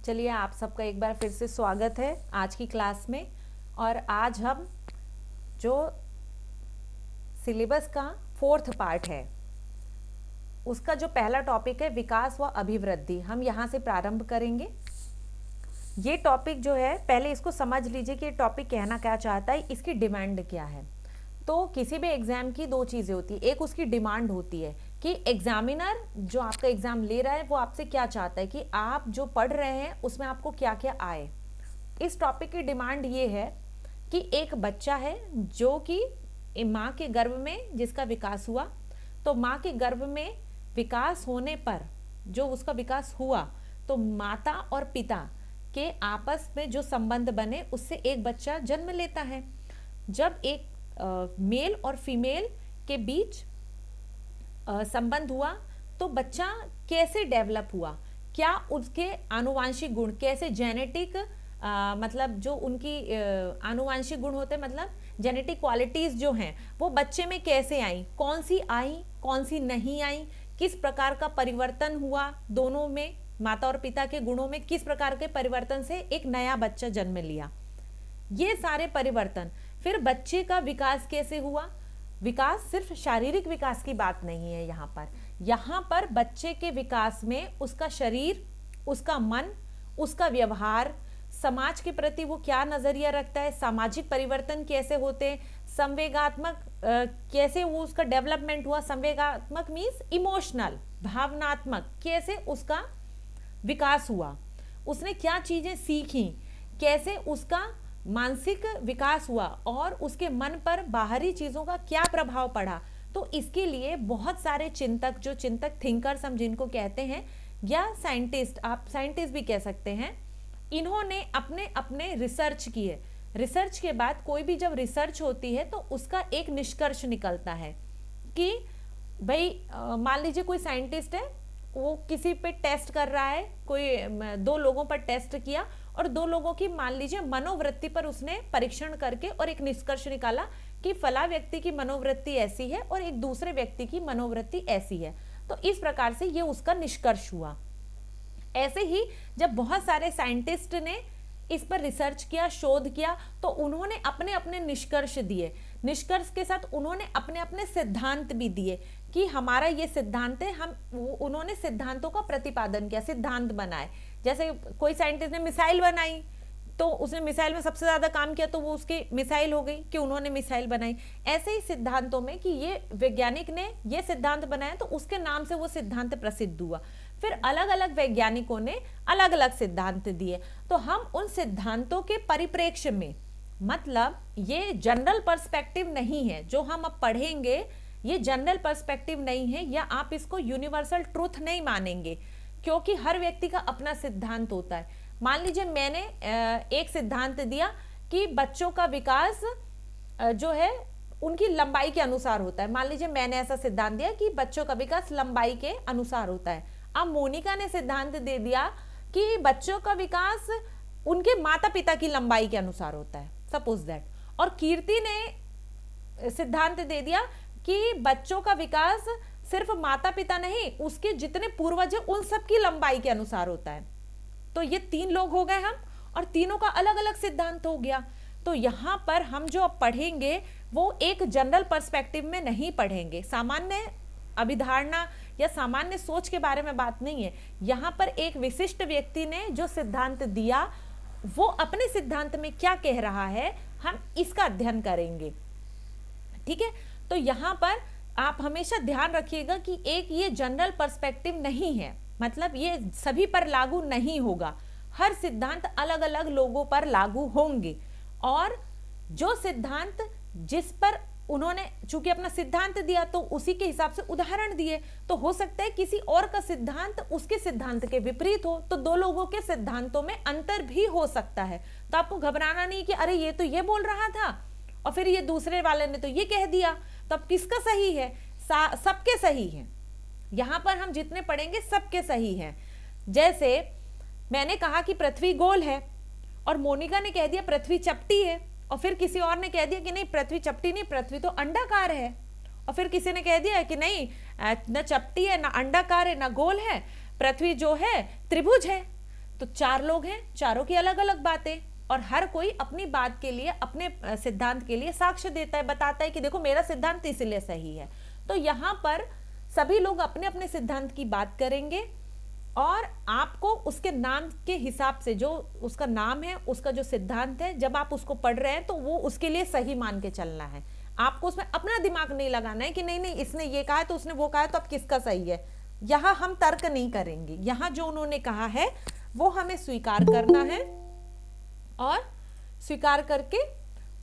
चलिए, आप सबका एक बार फिर से स्वागत है आज की क्लास में। और आज हम जो सिलेबस का 4th पार्ट है उसका जो पहला टॉपिक है विकास व अभिवृद्धि, हम यहाँ से प्रारंभ करेंगे। ये टॉपिक जो है, पहले इसको समझ लीजिए कि ये टॉपिक कहना क्या चाहता है, इसकी डिमांड क्या है। तो किसी भी एग्जाम की दो चीज़ें होती है, एक उसकी डिमांड होती है कि एग्जामिनर जो आपका एग्जाम ले रहा है वो आपसे क्या चाहता है कि आप जो पढ़ रहे हैं उसमें आपको क्या क्या आए। इस टॉपिक की डिमांड ये है कि एक बच्चा है जो कि माँ के गर्भ में जिसका विकास हुआ, तो माँ के गर्भ में विकास होने पर जो उसका विकास हुआ, तो माता और पिता के आपस में जो संबंध बने उससे एक बच्चा जन्म लेता है। जब एक मेल और फीमेल के बीच संबंध हुआ तो बच्चा कैसे डेवलप हुआ, क्या उसके आनुवांशिक गुण कैसे, जेनेटिक मतलब जो उनकी आनुवांशिक गुण होते हैं, मतलब जेनेटिक क्वालिटीज़ जो हैं वो बच्चे में कैसे आई, कौन सी नहीं आई, किस प्रकार का परिवर्तन हुआ दोनों में, माता और पिता के गुणों में किस प्रकार के परिवर्तन से एक नया बच्चा जन्म लिया। ये सारे परिवर्तन, फिर बच्चे का विकास कैसे हुआ। विकास सिर्फ शारीरिक विकास की बात नहीं है, यहाँ पर बच्चे के विकास में उसका शरीर, उसका मन, उसका व्यवहार, समाज के प्रति वो क्या नजरिया रखता है, सामाजिक परिवर्तन कैसे होते हैं, संवेगात्मक कैसे वो उसका डेवलपमेंट हुआ। संवेगात्मक मीन्स इमोशनल, भावनात्मक कैसे उसका विकास हुआ, उसने क्या चीजें सीखी, कैसे उसका मानसिक विकास हुआ और उसके मन पर बाहरी चीजों का क्या प्रभाव पड़ा। तो इसके लिए बहुत सारे चिंतक, जो चिंतक थिंकर्स हम जिनको कहते हैं, या साइंटिस्ट, आप साइंटिस्ट भी कह सकते हैं, इन्होंने अपने अपने रिसर्च किए। रिसर्च के बाद कोई भी जब रिसर्च होती है तो उसका एक निष्कर्ष निकलता है कि भाई मान लीजिए कोई साइंटिस्ट है, वो किसी पे टेस्ट कर रहा है, कोई दो लोगों पर टेस्ट किया और दो लोगों की मान लीजिए मनोवृत्ति पर उसने परीक्षण करके और एक निष्कर्ष निकाला कि फला व्यक्ति की मनोवृत्ति ऐसी है और एक दूसरे व्यक्ति की मनोवृत्ति ऐसी है। तो इस प्रकार से ये उसका निष्कर्ष हुआ। ऐसे ही जब बहुत सारे साइंटिस्ट ने इस पर रिसर्च किया, शोध किया, तो उन्होंने अपने अपने निष्कर्ष दिए। निष्कर्ष के साथ उन्होंने अपने अपने सिद्धांत भी दिए कि हमारा ये सिद्धांत है। उन्होंने सिद्धांतों का प्रतिपादन किया, सिद्धांत बनाए। जैसे कोई साइंटिस्ट ने मिसाइल बनाई तो उसने मिसाइल में सबसे ज्यादा काम किया तो वो उसकी मिसाइल हो गई कि उन्होंने मिसाइल बनाई। ऐसे ही सिद्धांतों में कि ये वैज्ञानिक ने ये सिद्धांत बनाया तो उसके नाम से वो सिद्धांत प्रसिद्ध हुआ। फिर अलग अलग वैज्ञानिकों ने अलग अलग सिद्धांत दिए। तो हम उन सिद्धांतों के परिप्रेक्ष्य में, मतलब ये जनरल पर्सपेक्टिव नहीं है जो हम अब पढ़ेंगे, ये जनरल पर्सपेक्टिव नहीं है, या आप इसको यूनिवर्सल ट्रूथ नहीं मानेंगे, क्योंकि हर व्यक्ति का अपना सिद्धांत होता है। मान लीजिए मैंने एक सिद्धांत दिया कि बच्चों का विकास जो है उनकी लंबाई के अनुसार होता है। मान लीजिए मैंने ऐसा सिद्धांत दिया कि बच्चों का विकास लंबाई के अनुसार होता है। अब मोनिका ने सिद्धांत दे दिया कि बच्चों का विकास उनके माता पिता की लंबाई के अनुसार होता है, सपोज दैट। और कीर्ति ने सिद्धांत दे दिया कि बच्चों का विकास सिर्फ माता पिता नहीं, उसके जितने पूर्वज हैं उन सब की लंबाई के अनुसार होता है। तो ये 3 लोग हो गए हम, और तीनों का अलग अलग सिद्धांत हो गया। तो यहाँ पर हम जो अब पढ़ेंगे वो एक जनरल पर्सपेक्टिव में नहीं पढ़ेंगे, सामान्य अभिधारणा या सामान्य सोच के बारे में बात नहीं है। यहाँ पर एक विशिष्ट व्यक्ति ने जो सिद्धांत दिया वो अपने सिद्धांत में क्या कह रहा है, हम इसका अध्ययन करेंगे। ठीक है, तो यहाँ पर आप हमेशा ध्यान रखिएगा कि एक ये जनरल पर्सपेक्टिव नहीं है, मतलब ये सभी पर लागू नहीं होगा। हर सिद्धांत अलग अलग लोगों पर लागू होंगे, और जो सिद्धांत जिस पर उन्होंने चूंकि अपना सिद्धांत दिया तो उसी के हिसाब से उदाहरण दिए, तो हो सकता है किसी और का सिद्धांत उसके सिद्धांत के विपरीत हो, तो दो लोगों के सिद्धांतों में अंतर भी हो सकता है। तो आपको घबराना नहीं कि अरे ये तो ये बोल रहा था और फिर ये दूसरे वाले ने तो ये कह दिया, तो अब किसका सही है। सबके सही है, यहां पर हम जितने पढ़ेंगे सबके सही हैं। जैसे मैंने कहा कि पृथ्वी गोल है और मोनिका ने कह दिया पृथ्वी चपटी है, और फिर किसी और ने कह दिया कि नहीं पृथ्वी चपटी नहीं, पृथ्वी तो अंडाकार है, और फिर किसी ने कह दिया कि नहीं न चपटी है, न अंडाकार है, न गोल है, पृथ्वी जो है त्रिभुज है। तो 4 लोग हैं, चारों की अलग अलग बातें, और हर कोई अपनी बात के लिए, अपने सिद्धांत के लिए साक्ष्य देता है, बताता है कि देखो मेरा सिद्धांत इसलिए सही है। तो यहाँ पर सभी लोग अपने अपने सिद्धांत की बात करेंगे, और आपको उसके नाम के हिसाब से, जो उसका नाम है, उसका जो सिद्धांत है, जब आप उसको पढ़ रहे हैं तो वो उसके लिए सही मान के चलना है। आपको उसमें अपना दिमाग नहीं लगाना है कि नहीं नहीं इसने ये कहा है तो उसने वो कहा है तो अब किसका सही है। यहाँ हम तर्क नहीं करेंगे, यहाँ जो उन्होंने कहा है वो हमें स्वीकार करना है, और स्वीकार करके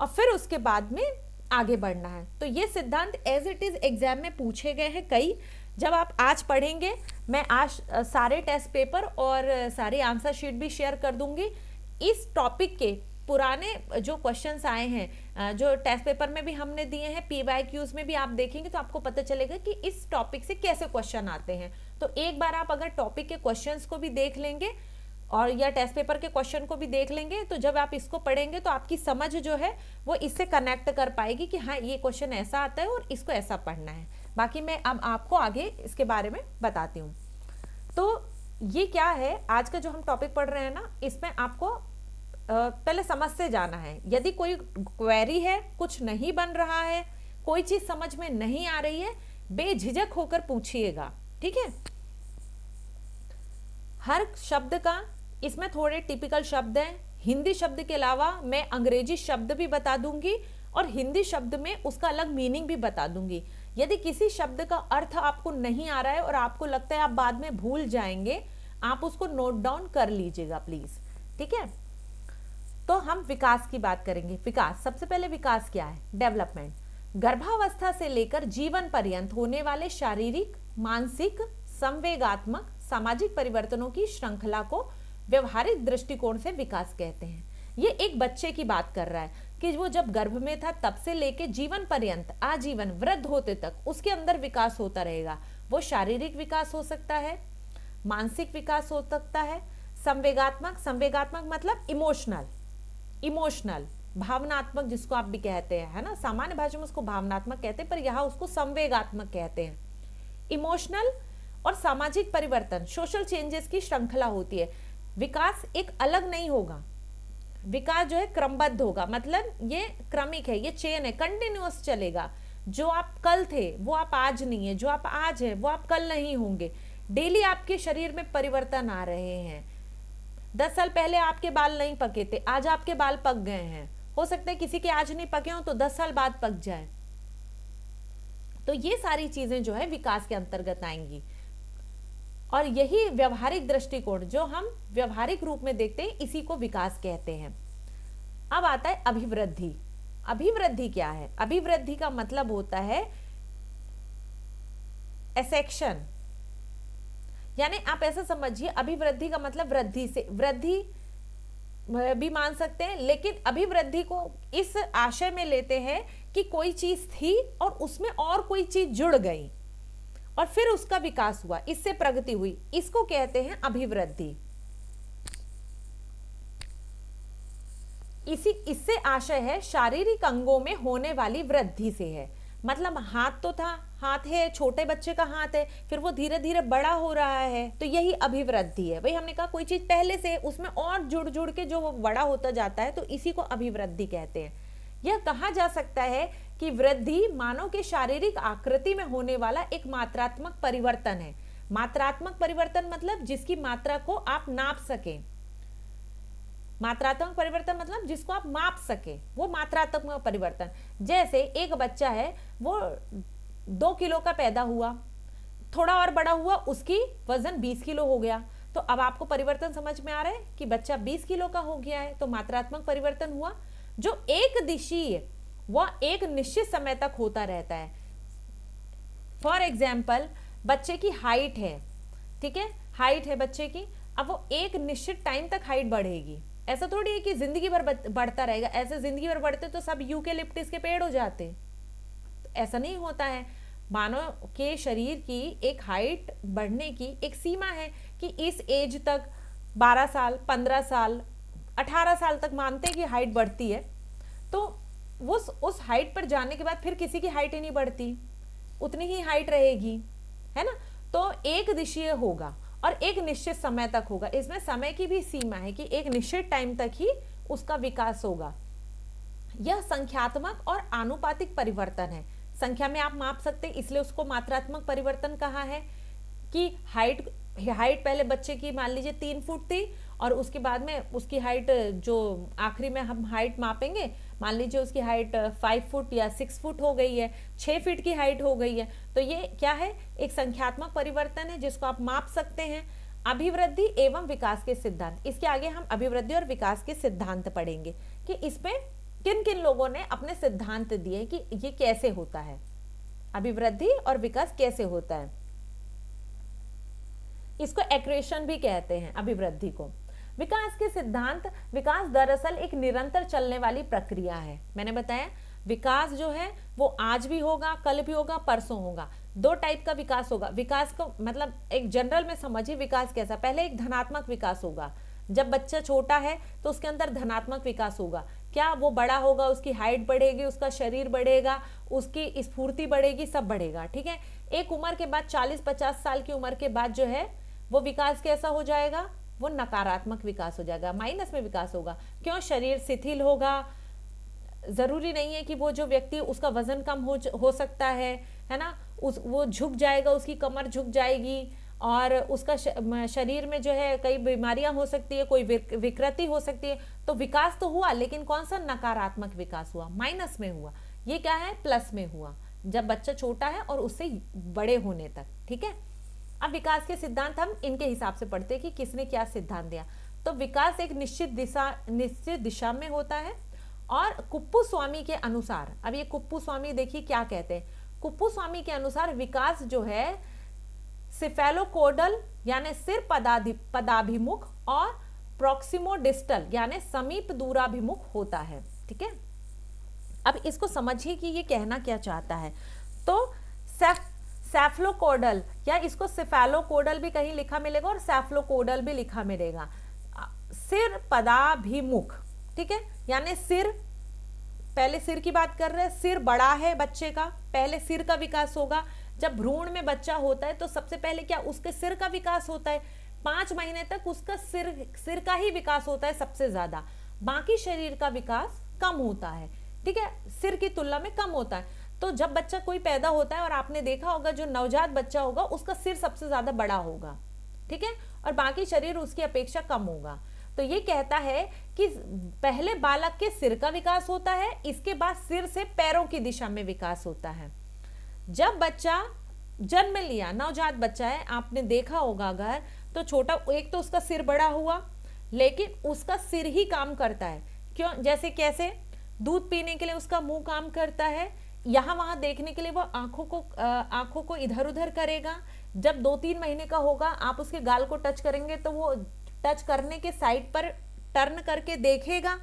और फिर उसके बाद में आगे बढ़ना है। तो ये सिद्धांत एज इट इज एग्जाम में पूछे गए हैं कई। जब आप आज पढ़ेंगे, मैं आज सारे टेस्ट पेपर और सारी आंसर शीट भी शेयर कर दूंगी। इस टॉपिक के पुराने जो क्वेश्चंस आए हैं, जो टेस्ट पेपर में भी हमने दिए हैं, PYQs में भी आप देखेंगे तो आपको पता चलेगा कि इस टॉपिक से कैसे क्वेश्चन आते हैं। तो एक बार आप अगर टॉपिक के क्वेश्चंस को भी देख लेंगे और या टेस्ट पेपर के क्वेश्चन को भी देख लेंगे, तो जब आप इसको पढ़ेंगे तो आपकी समझ जो है वो इससे कनेक्ट कर पाएगी कि हाँ ये क्वेश्चन ऐसा आता है और इसको ऐसा पढ़ना है। बाकी मैं अब आपको आगे इसके बारे में बताती हूँ। तो ये क्या है, आज का जो हम टॉपिक पढ़ रहे हैं ना, इसमें आपको पहले समझ से जाना है। यदि कोई क्वेरी है, कुछ नहीं बन रहा है, कोई चीज समझ में नहीं आ रही है, बेझिझक होकर पूछिएगा, ठीक है। हर शब्द का, इसमें थोड़े टिपिकल शब्द हैं, हिंदी शब्द के अलावा मैं अंग्रेजी शब्द भी बता दूंगी और हिंदी शब्द में उसका अलग मीनिंग भी बता दूंगी। यदि किसी शब्द का अर्थ आपको नहीं आ रहा है और आपको लगता है आप बाद में भूल जाएंगे, आप उसको नोट डाउन कर लीजिएगा प्लीज, ठीक है। तो हम विकास की बात करेंगे। विकास, सबसे पहले विकास क्या है? डेवलपमेंट, गर्भावस्था से लेकर जीवन पर्यंत होने वाले शारीरिक, मानसिक, संवेगात्मक, सामाजिक परिवर्तनों की श्रृंखला को व्यवहारिक दृष्टिकोण से विकास कहते हैं। ये एक बच्चे की बात कर रहा है कि वो जब गर्भ में था तब से लेके जीवन पर्यंत, आजीवन, वृद्ध होते तक उसके अंदर विकास होता रहेगा। वो शारीरिक विकास हो सकता है, मानसिक विकास हो सकता है, संवेगात्मक, संवेगात्मक मतलब इमोशनल, भावनात्मक जिसको आप भी कहते हैं, है ना। सामान्य भाषा में उसको भावनात्मक कहते हैं, पर यहाँ उसको संवेगात्मक कहते हैं। इमोशनल और सामाजिक परिवर्तन, सोशल चेंजेस की श्रृंखला होती है। विकास एक अलग नहीं होगा, विकास जो है क्रमबद्ध होगा, मतलब ये क्रमिक है, ये चेन है, कंटिन्यूअस चलेगा। जो आप कल थे वो आप आज नहीं है, जो आप आज है वो आप कल नहीं होंगे। डेली आपके शरीर में परिवर्तन आ रहे हैं। 10 साल पहले आपके बाल नहीं पके थे, आज आपके बाल पक गए हैं। हो सकता है किसी के आज नहीं पके हो तो 10 साल बाद पक जाए। तो ये सारी चीजें जो है विकास के अंतर्गत आएंगी, और यही व्यवहारिक दृष्टिकोण जो हम व्यवहारिक रूप में देखते हैं, इसी को विकास कहते हैं। अब आता है अभिवृद्धि। अभिवृद्धि क्या है? अभिवृद्धि का मतलब होता है एसेक्शन, यानी आप ऐसा समझिए, अभिवृद्धि का मतलब वृद्धि से, वृद्धि भी मान सकते हैं, लेकिन अभिवृद्धि को इस आशय में लेते हैं कि कोई चीज थी और उसमें और कोई चीज जुड़ गई और फिर उसका विकास हुआ, इससे प्रगति हुई, इसको कहते हैं अभिवृद्धि। इससे आशय है शारीरिक अंगों में होने वाली वृद्धि से है। मतलब हाथ तो था, हाथ है, छोटे बच्चे का हाथ है, फिर वो धीरे धीरे बड़ा हो रहा है, तो यही अभिवृद्धि है। भाई हमने कहा कोई चीज पहले से उसमें और जुड़ जुड़ के जो वो बड़ा होता जाता है, तो इसी को अभिवृद्धि कहते हैं। यह कहा जा सकता है कि वृद्धि मानव के शारीरिक आकृति में होने वाला एक मात्रात्मक परिवर्तन है। मात्रात्मक परिवर्तन मतलब जिसकी मात्रा को आप नाप सकें। मात्रात्मक परिवर्तन मतलब जिसको आप माप सके, वो मात्रात्मक परिवर्तन। जैसे एक बच्चा है, वो 2 किलो का पैदा हुआ, थोड़ा और बड़ा हुआ, उसकी वजन 20 किलो हो गया, तो अब आपको परिवर्तन समझ में आ रहा है कि बच्चा 20 किलो का हो गया है, तो मात्रात्मक परिवर्तन हुआ। जो एक दिशीय वह एक निश्चित समय तक होता रहता है। फॉर एग्जाम्पल, बच्चे की हाइट है, ठीक है, हाइट है बच्चे की, अब वो एक निश्चित टाइम तक हाइट बढ़ेगी। ऐसा थोड़ी है कि जिंदगी भर बढ़ता रहेगा। ऐसे जिंदगी भर बढ़ते तो सब यूकेलिप्टस के पेड़ हो जाते, तो ऐसा नहीं होता है। मानव के शरीर की एक हाइट बढ़ने की एक सीमा है कि इस एज तक 12 साल, 15 साल, 18 साल तक मानते हैं कि हाइट बढ़ती है, तो उस हाइट पर जाने के बाद फिर किसी की हाइट ही नहीं बढ़ती, उतनी ही हाइट रहेगी, है ना। तो एक दिशीय होगा, और एक निश्चित समय तक होगा। इसमें समय की भी सीमा है कि एक निश्चित टाइम तक ही उसका विकास होगा। यह संख्यात्मक और आनुपातिक परिवर्तन है। संख्या में आप माप सकते हैं, इसलिए उसको मात्रात्मक परिवर्तन कहा है। कि हाइट पहले बच्चे की मान लीजिए 3 फुट थी और उसके बाद में उसकी हाइट जो आखिरी में हम हाइट मापेंगे, मान लीजिए उसकी हाइट 5 फुट या 6 फुट हो गई है, 6 फीट की हाइट हो गई है। तो ये क्या है, एक संख्यात्मक परिवर्तन है जिसको आप माप सकते हैं। अभिवृद्धि एवं विकास के सिद्धांत, इसके आगे हम अभिवृद्धि और विकास के सिद्धांत पढ़ेंगे कि इसमें किन किन लोगों ने अपने सिद्धांत दिए कि ये कैसे होता है, अभिवृद्धि और विकास कैसे होता है। इसको एक्रेशन भी कहते हैं अभिवृद्धि को। विकास के सिद्धांत, विकास दरअसल एक निरंतर चलने वाली प्रक्रिया है। मैंने बताया विकास जो है वो आज भी होगा, कल भी होगा, परसों होगा। 2 टाइप का विकास होगा। विकास को मतलब एक जनरल में समझिए विकास कैसा, पहले एक धनात्मक विकास होगा। जब बच्चा छोटा है तो उसके अंदर धनात्मक विकास होगा। क्या वो बड़ा होगा, उसकी हाइट बढ़ेगी, उसका शरीर बढ़ेगा, उसकी स्फूर्ति बढ़ेगी, सब बढ़ेगा, ठीक है। एक उम्र के बाद 40-50 साल की उम्र के बाद जो है वो विकास कैसा हो जाएगा, वो नकारात्मक विकास हो जाएगा, माइनस में विकास होगा। क्यों, शरीर शिथिल होगा। जरूरी नहीं है कि वो जो व्यक्ति, उसका वजन कम हो सकता है ना, वो झुक जाएगा, उसकी कमर झुक जाएगी और उसका शरीर में जो है कई बीमारियां हो सकती है, कोई विकृति हो सकती है। तो विकास तो हुआ, लेकिन कौन सा, नकारात्मक विकास हुआ, माइनस में हुआ। ये क्या है, प्लस में हुआ, जब बच्चा छोटा है और उससे बड़े होने तक, ठीक है। अब विकास के सिद्धांत हम इनके हिसाब से पढ़ते हैं कि किसने क्या सिद्धांत दिया। तो विकास एक निश्चित दिशा में होता है। और कुप्पुस्वामी के अनुसार, अब ये कुप्पुस्वामी देखिए क्या कहते हैं। कुप्पुस्वामी के अनुसार विकास जो है सिफेलोकोडल यानी सिर पदाभिमुख और प्रॉक्सिमोडिस्टल यानी समीप दूराभिमुख होता है, ठीक है। अब इसको समझिए कि ये कहना क्या चाहता है। तो सेफलोकोडल या इसको सिफेलोकोडल भी कहीं लिखा मिलेगा और सेफलोकोडल भी लिखा मिलेगा। सिर पदाभिमुख, ठीक है, यानी सिर, पहले सिर की बात कर रहे हैं। सिर बड़ा है बच्चे का, पहले सिर का विकास होगा। जब भ्रूण में बच्चा होता है तो सबसे पहले क्या, उसके सिर का विकास होता है। 5 महीने तक उसका सिर का ही विकास होता है सबसे ज्यादा, बाकी शरीर का विकास कम होता है, ठीक है, सिर की तुलना में कम होता है। तो जब बच्चा कोई पैदा होता है और आपने देखा होगा जो नवजात बच्चा होगा उसका सिर सबसे ज्यादा बड़ा होगा, ठीक है, और बाकी शरीर उसकी अपेक्षा कम होगा। तो ये कहता है कि पहले बालक के सिर का विकास होता है, इसके बाद सिर से पैरों की दिशा में विकास होता है। जब बच्चा जन्म लिया, नवजात बच्चा है, आपने देखा होगा अगर, तो छोटा, एक तो उसका सिर बड़ा हुआ, लेकिन उसका सिर ही काम करता है। क्यों, जैसे कैसे, दूध पीने के लिए उसका मुंह काम करता है, यहाँ वहां देखने के लिए वो आंखों को इधर उधर करेगा। जब 2-3 महीने का होगा, आप उसके गाल को टच करेंगे तो वो टच करने के साइड पर टर्न करके देखेगा।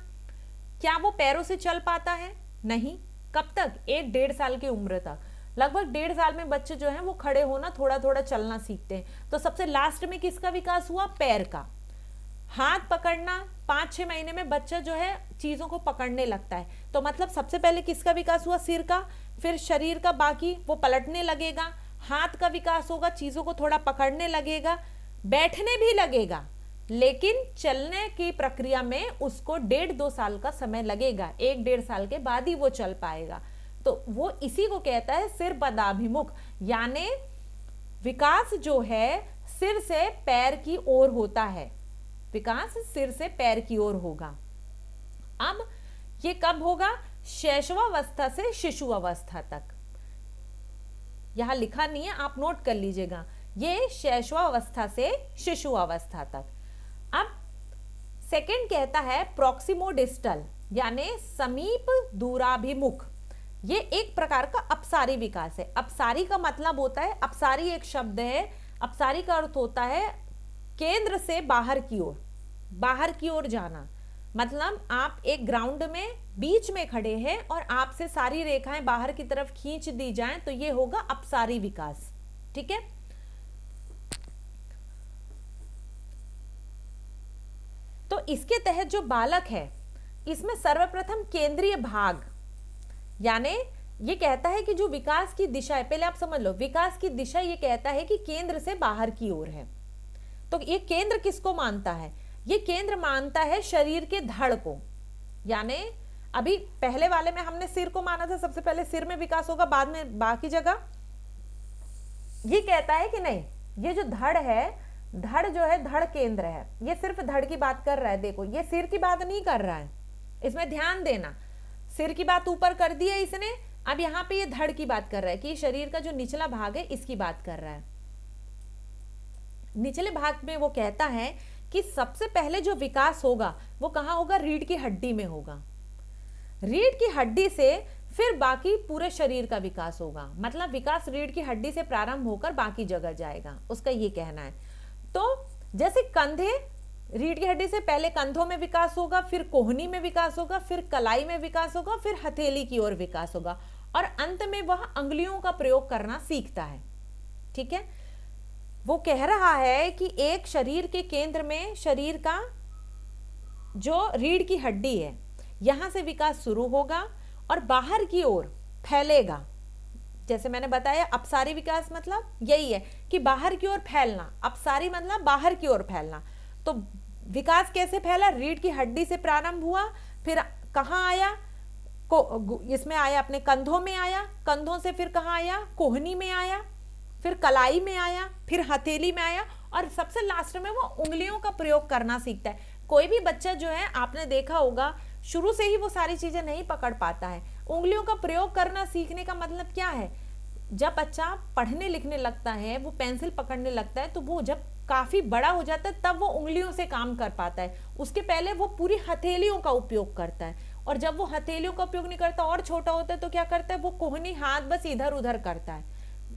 क्या वो पैरों से चल पाता है? नहीं। कब तक? 1-1.5 साल की उम्र तक। लगभग 1.5 साल में बच्चे जो हैं वो खड़े होना, थोड़ा थोड़ा चलना सीखते हैं। तो सबसे लास्ट में किसका विकास हुआ? पैर का। हाथ पकड़ना, 5-6 महीने में बच्चा जो है चीजों को पकड़ने लगता है। तो मतलब सबसे पहले किसका विकास हुआ? सिर का, फिर शरीर का, बाकी वो पलटने लगेगा। हाथ का विकास होगा, चीजों को थोड़ा पकड़ने लगेगा, बैठने भी लगेगा, लेकिन चलने की प्रक्रिया में उसको 1.5-2 साल का समय लगेगा। 1-1.5 साल के बाद ही वो चल पाएगा। तो वो इसी को कहता है सिर पदाभिमुख, यानी विकास जो है सिर से पैर की ओर होता है। विकास सिर से पैर की ओर होगा। अब ये कब होगा? शैशवावस्था से शिशु अवस्था तक। यहां लिखा नहीं है, आप नोट कर लीजिएगा। ये शैशवावस्था से शिशु अवस्था तक। अब सेकंड कहता है प्रॉक्सिमोडिस्टल, यानी समीप दूराभिमुख। ये एक प्रकार का अपसारी विकास है। अपसारी का मतलब होता है, अपसारी एक शब्द है, अपसारी का अर्थ होता है केंद्र से बाहर की ओर, बाहर की ओर जाना। मतलब आप एक ग्राउंड में बीच में खड़े हैं और आपसे सारी रेखाएं बाहर की तरफ खींच दी जाएं, तो ये होगा अपसारी विकास, ठीक है। तो इसके तहत जो बालक है, इसमें सर्वप्रथम केंद्रीय भाग, यानी ये कहता है कि जो विकास की दिशा है, पहले आप समझ लो, विकास की दिशा ये कहता है कि केंद्र से बाहर की ओर है। तो ये केंद्र किसको मानता है? ये केंद्र मानता है शरीर के धड़ को। यानी अभी पहले वाले में हमने सिर को माना था, सबसे पहले सिर में विकास होगा, बाद में बाकी जगह। ये कहता है कि नहीं, ये जो धड़ है, धड़ जो है धड़ केंद्र है, ये सिर्फ धड़ की बात कर रहा है। देखो ये सिर की बात नहीं कर रहा है, इसमें ध्यान देना। सिर की बात ऊपर कर दी है इसने, अब यहाँ पे ये धड़ की बात कर रहा है कि शरीर का जो निचला भाग है इसकी बात कर रहा है। निचले भाग में वो कहता है कि सबसे पहले जो विकास होगा वो कहाँ होगा? रीढ़ की हड्डी में होगा। रीढ़ की हड्डी से फिर बाकी पूरे शरीर का विकास होगा। मतलब विकास रीढ़ की हड्डी से प्रारंभ होकर बाकी जगह जाएगा, उसका ये कहना है। तो जैसे कंधे, रीढ़ की हड्डी से पहले कंधों में विकास होगा, फिर कोहनी में विकास होगा, फिर कलाई में विकास होगा, फिर हथेली की ओर विकास होगा, और अंत में वह अंगुलियों का प्रयोग करना सीखता है। ठीक है, वो कह रहा है कि एक शरीर के केंद्र में शरीर का जो रीढ़ की हड्डी है, यहां से विकास शुरू होगा और बाहर की ओर फैलेगा। जैसे मैंने बताया अपसारी विकास मतलब यही है कि बाहर की ओर फैलना, अपसारी मतलब बाहर की ओर फैलना। तो विकास कैसे फैला? रीढ़ की हड्डी से प्रारंभ हुआ, फिर कहाँ आया? इसमें आया, अपने कंधों में आया, कंधों से फिर कहाँ आया? कोहनी में आया, फिर कलाई में आया, फिर हथेली में आया, और सबसे लास्ट में वो उंगलियों का प्रयोग करना सीखता है। कोई भी बच्चा जो है, आपने देखा होगा, शुरू से ही वो सारी चीजें नहीं पकड़ पाता है। उंगलियों का प्रयोग करना सीखने का मतलब क्या है? जब बच्चा पढ़ने लिखने लगता है, वो पेंसिल पकड़ने लगता है, तो वो जब काफी बड़ा हो जाता है तब वो उंगलियों से काम कर पाता है। उसके पहले वो पूरी हथेलियों का उपयोग करता है, और जब वो हथेलियों का उपयोग नहीं करता और छोटा होता है तो क्या करता है? वो कोहनी हाथ बस इधर उधर करता है।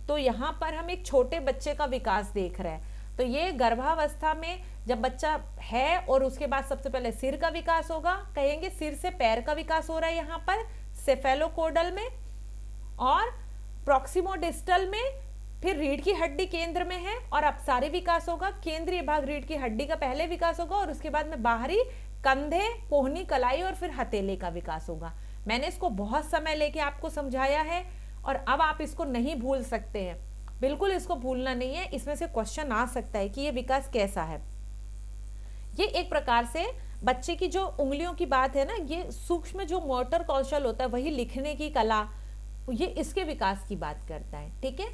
तो यहाँ पर हम एक छोटे बच्चे का विकास देख रहे हैं। तो ये गर्भावस्था में जब बच्चा है, और उसके बाद सबसे पहले सिर का विकास होगा, कहेंगे सिर से पैर का विकास हो रहा है यहाँ पर सेफेलोकोडल में, और प्रॉक्सिमोडिस्टल में फिर रीढ़ की हड्डी केंद्र में है, और अपसारी विकास होगा। केंद्रीय भाग रीढ़ की हड्डी का पहले विकास होगा, और उसके बाद में बाहरी कंधे, कोहनी, कलाई और फिर हथेली का विकास होगा। मैंने इसको बहुत समय लेके आपको समझाया है, और अब आप इसको नहीं भूल सकते हैं, बिल्कुल इसको भूलना नहीं है। इसमें से क्वेश्चन आ सकता है कि ये विकास कैसा है। ये एक प्रकार से बच्चे की जो उंगलियों की बात है ना, ये सूक्ष्म जो मोटर कौशल होता है, वही लिखने की कला, ये इसके विकास की बात करता है। ठीक है,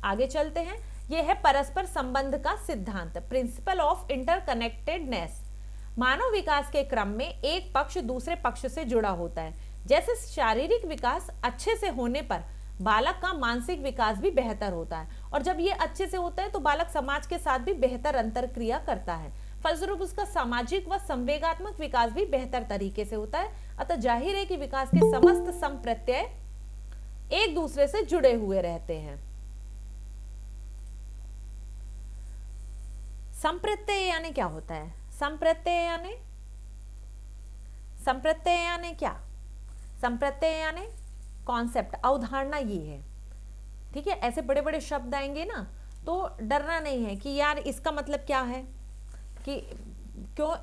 आगे चलते हैं। ये है परस्पर संबंध का सिद्धांत, प्रिंसिपल ऑफ इंटरकनेक्टेडनेस। मानव विकास के क्रम में एक पक्ष दूसरे पक्ष से जुड़ा होता है। जैसे शारीरिक विकास अच्छे से होने पर बालक का मानसिक विकास भी बेहतर होता है, और जब ये अच्छे से होता है तो बालक समाज के साथ भी बेहतर अंतरक्रिया करता है। फलस्वरूप उसका सामाजिक व संवेगात्मक विकास भी बेहतर तरीके से होता है। अतः जाहिर है कि विकास के समस्त संप्रत्यय एक दूसरे से जुड़े हुए रहते हैं। संप्रत्यय यानी क्या होता है? संप्रत्यय यानी क्या? संप्रत्यय यानी कॉन्सेप्ट, अवधारणा ये है। ठीक है, ऐसे बड़े बड़े शब्द आएंगे ना तो डरना नहीं है कि यार इसका मतलब क्या है, कि क्यों,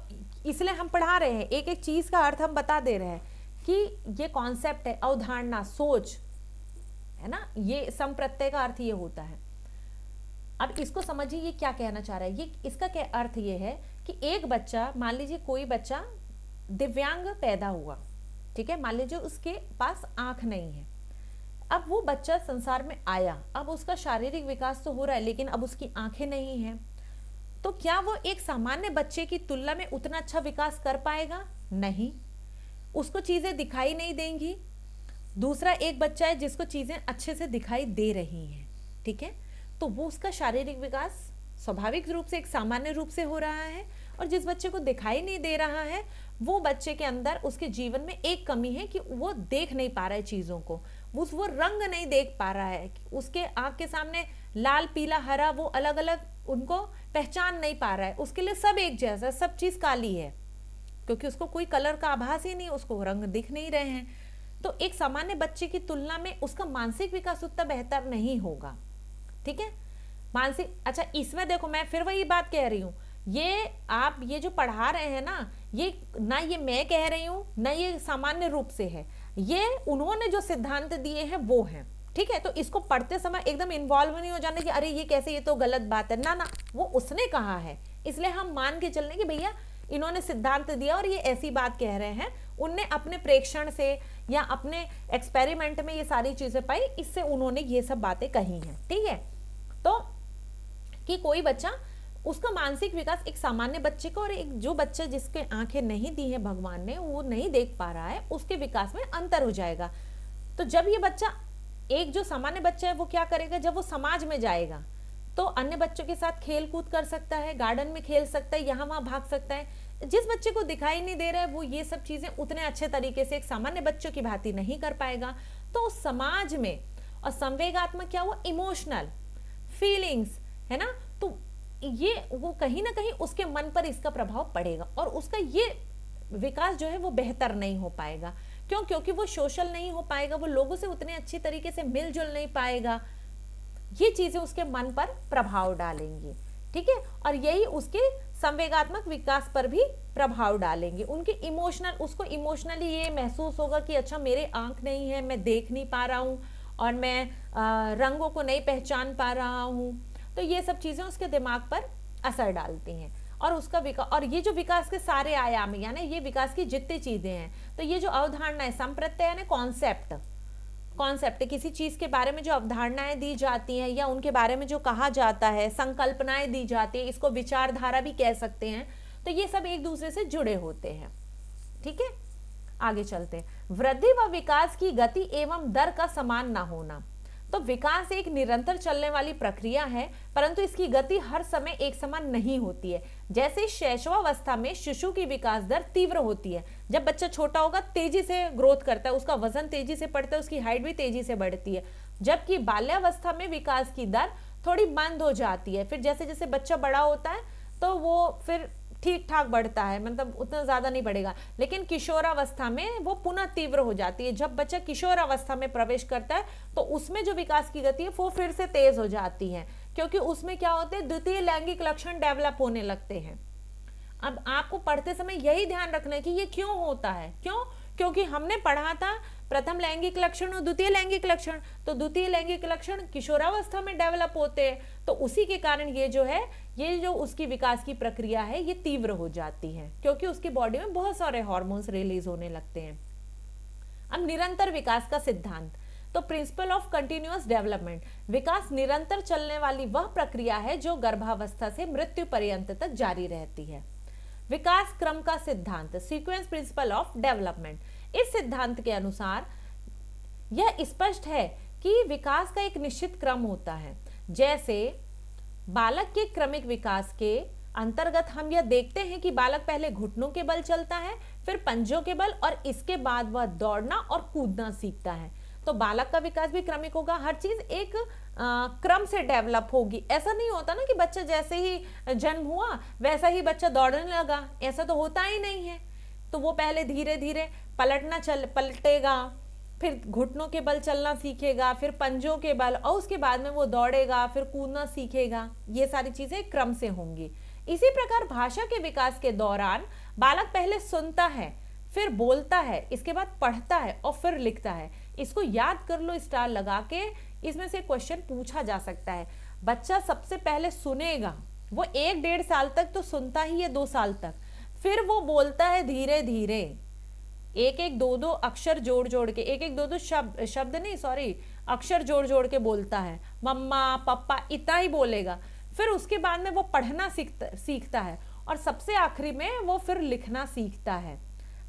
इसलिए हम पढ़ा रहे हैं, एक एक चीज का अर्थ हम बता दे रहे हैं कि ये कॉन्सेप्ट है, अवधारणा, सोच है ना। ये संप्रत्यय का अर्थ ये होता है। अब इसको समझिए, ये क्या कहना चाह रहा है। ये इसका क्या अर्थ ये है कि एक बच्चा, मान लीजिए कोई बच्चा दिव्यांग पैदा हुआ, ठीक है, मान लीजिए उसके पास आंख नहीं है। अब वो बच्चा संसार में आया, अब उसका शारीरिक विकास तो हो रहा है, लेकिन अब उसकी आंखें नहीं है, तो क्या वो एक सामान्य बच्चे की तुलना में उतना अच्छा विकास कर पाएगा? नहीं, उसको चीजें दिखाई नहीं देंगी। दूसरा एक बच्चा है जिसको चीजें अच्छे से दिखाई दे रही हैं, ठीक है, तो वो उसका शारीरिक विकास स्वाभाविक रूप से एक सामान्य रूप से हो रहा है। और जिस बच्चे को दिखाई नहीं दे रहा है, वो बच्चे के अंदर, उसके जीवन में एक कमी है कि वो देख नहीं पा रहा है चीजों को, वो रंग नहीं देख पा रहा है, उसके आंख के सामने लाल, पीला, हरा, वो अलग अलग उनको पहचान नहीं पा रहा है। उसके लिए सब एक जैसा, सब चीज काली है, क्योंकि उसको कोई कलर का आभास ही नहीं, उसको रंग दिख नहीं रहे हैं। तो एक सामान्य बच्चे की तुलना में उसका मानसिक विकास उतना बेहतर नहीं होगा। ठीक है, मानसिक, अच्छा इसमें देखो मैं फिर वही बात कह रही हूँ, ये आप ये जो पढ़ा रहे हैं ना, ये ना ये मैं कह रही हूँ ना ये सामान्य रूप से है, ये उन्होंने जो सिद्धांत दिए हैं वो हैं। ठीक है, तो इसको पढ़ते समय एकदम इन्वॉल्व नहीं हो जाने कि अरे ये कैसे, ये तो गलत बात है, ना ना, वो उसने कहा है, इसलिए हम मान के चलने कि भैया इन्होंने सिद्धांत दिया और ये ऐसी बात कह रहे हैं, उनने अपने प्रेक्षण से या अपने एक्सपेरिमेंट में ये सारी चीजें पाई, इससे उन्होंने ये सब बातें कही हैं। ठीक है, तो कि कोई बच्चा, उसका मानसिक विकास एक सामान्य बच्चे का और एक जो बच्चा जिसके आंखें नहीं दी है भगवान ने, वो नहीं देख पा रहा है, उसके विकास में अंतर हो जाएगा। तो जब ये बच्चा, एक जो सामान्य बच्चा है वो क्या करेगा, जब वो समाज में जाएगा तो अन्य बच्चों के साथ खेल कूद कर सकता है, गार्डन में खेल सकता है, यहाँ वहां भाग सकता है। जिस बच्चे को दिखाई नहीं दे रहा है वो ये सब चीजें उतने अच्छे तरीके से एक सामान्य बच्चों की भांति नहीं कर पाएगा। तो समाज में, और संवेगात्मक क्या हुआ, इमोशनल फीलिंग्स है ना, तो ये वो कहीं ना कहीं उसके मन पर इसका प्रभाव पड़ेगा और उसका ये विकास जो है वो बेहतर नहीं हो पाएगा। क्यों? क्योंकि वो सोशल नहीं हो पाएगा, वो लोगों से उतने अच्छी तरीके से मिलजुल नहीं पाएगा। ये चीजें उसके मन पर प्रभाव डालेंगी। ठीक है, और यही उसके संवेगात्मक विकास पर भी प्रभाव डालेंगे। उनके इमोशनल, उसको इमोशनली ये महसूस होगा कि अच्छा मेरे आंख नहीं है, मैं देख नहीं पा रहा हूँ और मैं रंगों को नहीं पहचान पा रहा हूँ। तो ये सब चीजें उसके दिमाग पर असर डालती हैं और उसका विकास, और ये जो विकास के सारे आयाम, यानी ये विकास की जितनी चीजें हैं, तो ये जो अवधारणा है, संप्रत्यय यानी कॉन्सेप्ट, किसी चीज के बारे में जो अवधारणाएं दी जाती हैं या उनके बारे में जो कहा जाता है, संकल्पनाएं दी जाती है, इसको विचारधारा भी कह सकते हैं। तो ये सब एक दूसरे से जुड़े होते हैं। ठीक है, आगे चलते हैं। वृद्धि व विकास की गति एवं दर का समान न होना। तो विकास एक निरंतर चलने वाली प्रक्रिया है, परंतु इसकी गति हर समय एक समान नहीं होती है। जैसे शैशवावस्था में शिशु की विकास दर तीव्र होती है। जब बच्चा छोटा होगा तेजी से ग्रोथ करता है, उसका वजन तेजी से बढ़ता है, उसकी हाइट भी तेजी से बढ़ती है। जबकि बाल्यावस्था में विकास की दर थोड़ी मंद हो जाती है। फिर जैसे जैसे बच्चा बड़ा होता है तो वो फिर ठीक ठाक बढ़ता है, मतलब उतना ज्यादा नहीं बढ़ेगा। लेकिन किशोरावस्था में वो पुनः तीव्र हो जाती है। जब बच्चा किशोरावस्था में प्रवेश करता है तो उसमें जो विकास की गति है वो फिर से तेज हो जाती है, क्योंकि उसमें क्या होते हैं, द्वितीय लैंगिक लक्षण डेवलप होने लगते हैं। अब आपको पढ़ते समय यही ध्यान रखना है कि ये क्यों होता है। क्यों? क्योंकि हमने पढ़ा था प्रथम लैंगिक लक्षण और द्वितीय लैंगिक लक्षण, तो द्वितीय लैंगिक लक्षण किशोरावस्था में डेवलप होते हैं, तो उसी के कारण ये जो उसकी विकास की प्रक्रिया है ये तीव्र हो जाती है, क्योंकि उसकी बॉडी में बहुत सारे हार्मोन्स रिलीज होने लगते हैं। अब निरंतर विकास का सिद्धांत, तो प्रिंसिपल ऑफ कंटिन्यूअस डेवलपमेंट, विकास निरंतर चलने वाली वह प्रक्रिया है जो गर्भावस्था से मृत्यु पर्यंत तक जारी रहती है। विकास क्रम का सिद्धांत, सीक्वेंस प्रिंसिपल ऑफ डेवलपमेंट, इस सिद्धांत के अनुसार यह स्पष्ट है कि विकास का एक निश्चित क्रम होता है। जैसे बालक के क्रमिक विकास के अंतर्गत हम यह देखते हैं कि बालक पहले घुटनों के बल चलता है, फिर पंजों के बल, और इसके बाद वह दौड़ना और कूदना सीखता है। तो बालक का विकास भी क्रमिक होगा, हर चीज एक क्रम से डेवलप होगी। ऐसा नहीं होता ना कि बच्चा जैसे ही जन्म हुआ वैसा ही बच्चा दौड़ने लगा, ऐसा तो होता ही नहीं है। तो वो पहले धीरे धीरे पलटेगा, फिर घुटनों के बल चलना सीखेगा, फिर पंजों के बल, और उसके बाद में वो दौड़ेगा, फिर कूदना सीखेगा। ये सारी चीजें क्रम से होंगी। इसी प्रकार भाषा के विकास के दौरान बालक पहले सुनता है, फिर बोलता है, इसके बाद पढ़ता है और फिर लिखता है। इसको याद कर लो स्टार लगा के, इसमें से क्वेश्चन पूछा जा सकता है। बच्चा सबसे पहले सुनेगा, वो 1-1.5 साल तक तो सुनता ही है, 2 साल तक, फिर वो बोलता है धीरे धीरे, 1-1, 2-2 अक्षर जोड़ जोड़ के, 1-1, 2-2 शब्द नहीं, सॉरी, अक्षर जोड़ जोड़ के बोलता है, मम्मा पापा इतना ही बोलेगा। फिर उसके बाद में वो पढ़ना सीखता है और सबसे आखिरी में वो फिर लिखना सीखता है।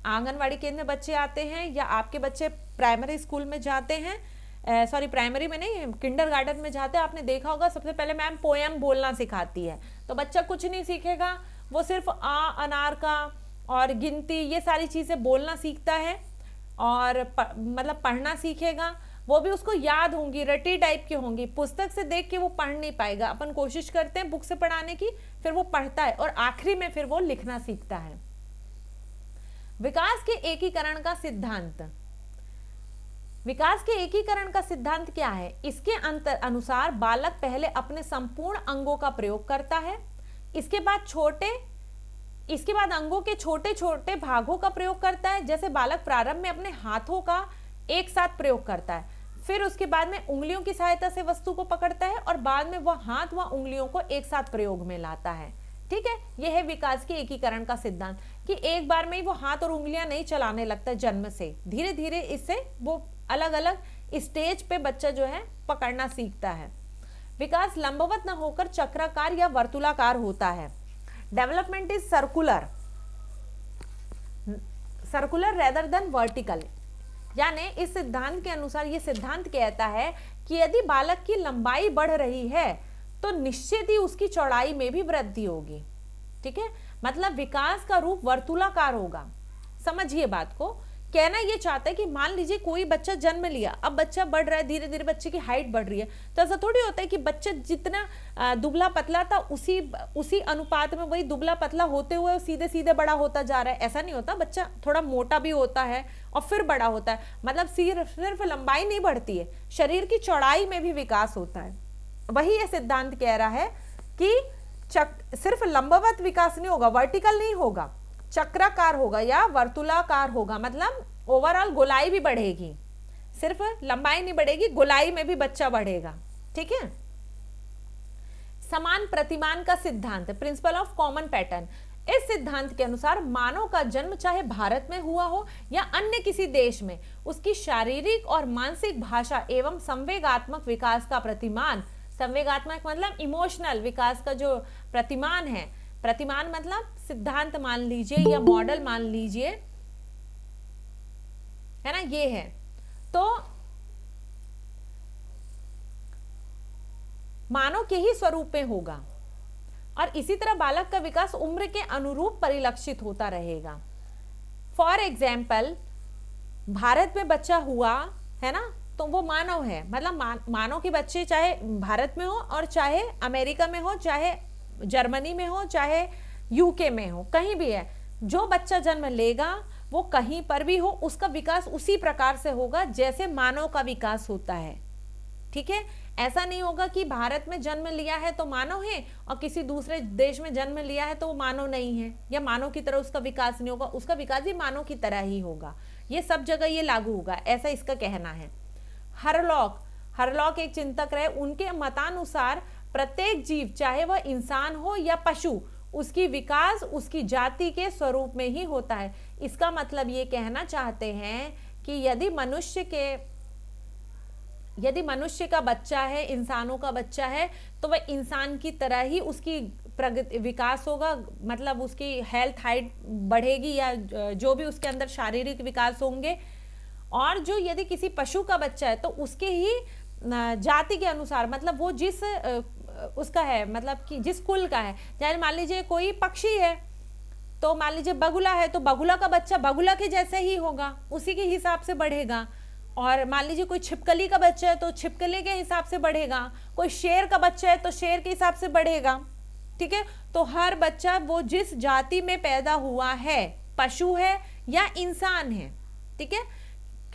आंगनवाड़ी केंद्र में बच्चे आते हैं या आपके बच्चे प्राइमरी स्कूल में जाते हैं, सॉरी प्राइमरी में नहीं, किंडरगार्टन में जाते हैं, आपने देखा होगा सबसे पहले मैम पोयम बोलना सिखाती है। तो बच्चा कुछ नहीं सीखेगा, वो सिर्फ आ, अनार का और गिनती, ये सारी चीजें बोलना सीखता है और मतलब पढ़ना सीखेगा। वो भी उसको याद होंगी, रटी टाइप की होंगी, पुस्तक से देख के वो पढ़ नहीं पाएगा। अपन कोशिश करते हैं बुक से पढ़ाने की, फिर वो पढ़ता है और आखिरी में फिर वो लिखना सीखता है। विकास के एकीकरण का सिद्धांत, विकास के एकीकरण का सिद्धांत क्या है? इसके अनुसार बालक पहले अपने संपूर्ण अंगों का प्रयोग करता है, इसके बाद अंगों के छोटे छोटे भागों का प्रयोग करता है। जैसे बालक प्रारंभ में अपने हाथों का एक साथ प्रयोग करता है, फिर उसके बाद में उंगलियों की सहायता से वस्तु को पकड़ता है और बाद में वह हाथ व उंगलियों को एक साथ प्रयोग में लाता है। ठीक है, यह है विकास के एकीकरण का सिद्धांत कि एक बार में ही वो हाथ और उंगलियां नहीं चलाने लगता जन्म से, धीरे धीरे इससे वो अलग अलग स्टेज पे बच्चा जो है पकड़ना सीखता है। विकास लंबवत न होकर चक्राकार या वर्तुलाकार होता है। Development is circular rather than vertical, यानी इस सिद्धांत के अनुसार ये सिद्धांत कहता है कि यदि बालक की लंबाई बढ़ रही है तो निश्चित ही उसकी चौड़ाई में भी वृद्धि होगी। ठीक है, मतलब विकास का रूप वर्तुलाकार होगा। समझिए बात को, कहना ये चाहता है कि मान लीजिए कोई बच्चा जन्म लिया, अब बच्चा बढ़ रहा है, धीरे धीरे बच्चे की हाइट बढ़ रही है, तो ऐसा थोड़ी होता है कि बच्चा जितना दुबला पतला था उसी अनुपात में वही दुबला पतला होते हुए सीधे सीधे बड़ा होता जा रहा है। ऐसा नहीं होता, बच्चा थोड़ा मोटा भी होता है और फिर बड़ा होता है। मतलब सिर्फ लंबाई नहीं बढ़ती है, शरीर की चौड़ाई में भी विकास होता है। वही ये सिद्धांत कह रहा है कि सिर्फ लंबवत विकास नहीं होगा, वर्टिकल नहीं होगा, चक्राकार होगा या वर्तुलाकार होगा। मतलब ओवरऑल गोलाई भी बढ़ेगी, सिर्फ लंबाई नहीं बढ़ेगी, गोलाई में भी बच्चा बढ़ेगा। ठीक है, समान प्रतिमान का सिद्धांत, प्रिंसिपल ऑफ कॉमन पैटर्न। इस सिद्धांत के अनुसार मानव का जन्म चाहे भारत में हुआ हो या अन्य किसी देश में, उसकी शारीरिक और मानसिक भाषा एवं संवेगात्मक विकास का प्रतिमान, संवेगात्मक मतलब इमोशनल विकास का जो प्रतिमान है, प्रतिमान मतलब सिद्धांत मान लीजिए या मॉडल मान लीजिए, है ना, ये है। तो मानव के ही स्वरूप में होगा और इसी तरह बालक का विकास उम्र के अनुरूप परिलक्षित होता रहेगा। फॉर एग्जाम्पल, भारत में बच्चा हुआ है ना, तो वो मानव है। मतलब मानव के बच्चे चाहे भारत में हो और चाहे अमेरिका में हो, चाहे जर्मनी में हो, चाहे यूके में हो, कहीं भी है, जो बच्चा जन्म लेगा वो कहीं पर भी हो, उसका विकास उसी प्रकार से होगा जैसे मानव का विकास होता है। ठीक है, ऐसा नहीं होगा कि भारत में जन्म लिया है तो मानव है और किसी दूसरे देश में जन्म लिया है तो वो मानव नहीं है या मानव की तरह उसका विकास नहीं होगा, उसका विकास भी मानव की तरह ही होगा। ये सब जगह ये लागू होगा, ऐसा इसका कहना है। हरलॉक एक चिंतक रहे, उनके मतानुसार प्रत्येक जीव चाहे वह इंसान हो या पशु, उसकी विकास उसकी जाति के स्वरूप में ही होता है। इसका मतलब ये कहना चाहते हैं कि यदि मनुष्य का बच्चा है, इंसानों का बच्चा है, तो वह इंसान की तरह ही उसकी प्रगति विकास होगा, मतलब उसकी हेल्थ हाइट बढ़ेगी या जो भी उसके अंदर शारीरिक विकास होंगे। और जो यदि किसी पशु का बच्चा है तो उसके ही जाति के अनुसार, मतलब वो जिस उसका है, मतलब कि जिस कुल का है, चाहे मान लीजिए कोई पक्षी है तो मान लीजिए बगुला है तो बगुला का बच्चा बगुला के जैसे ही होगा, उसी के हिसाब से बढ़ेगा। और मान लीजिए कोई छिपकली का बच्चा है तो छिपकली के हिसाब से बढ़ेगा, कोई शेर का बच्चा है तो शेर के हिसाब से बढ़ेगा। ठीक है, तो हर बच्चा वो जिस जाति में पैदा हुआ है, पशु है या इंसान है, ठीक है,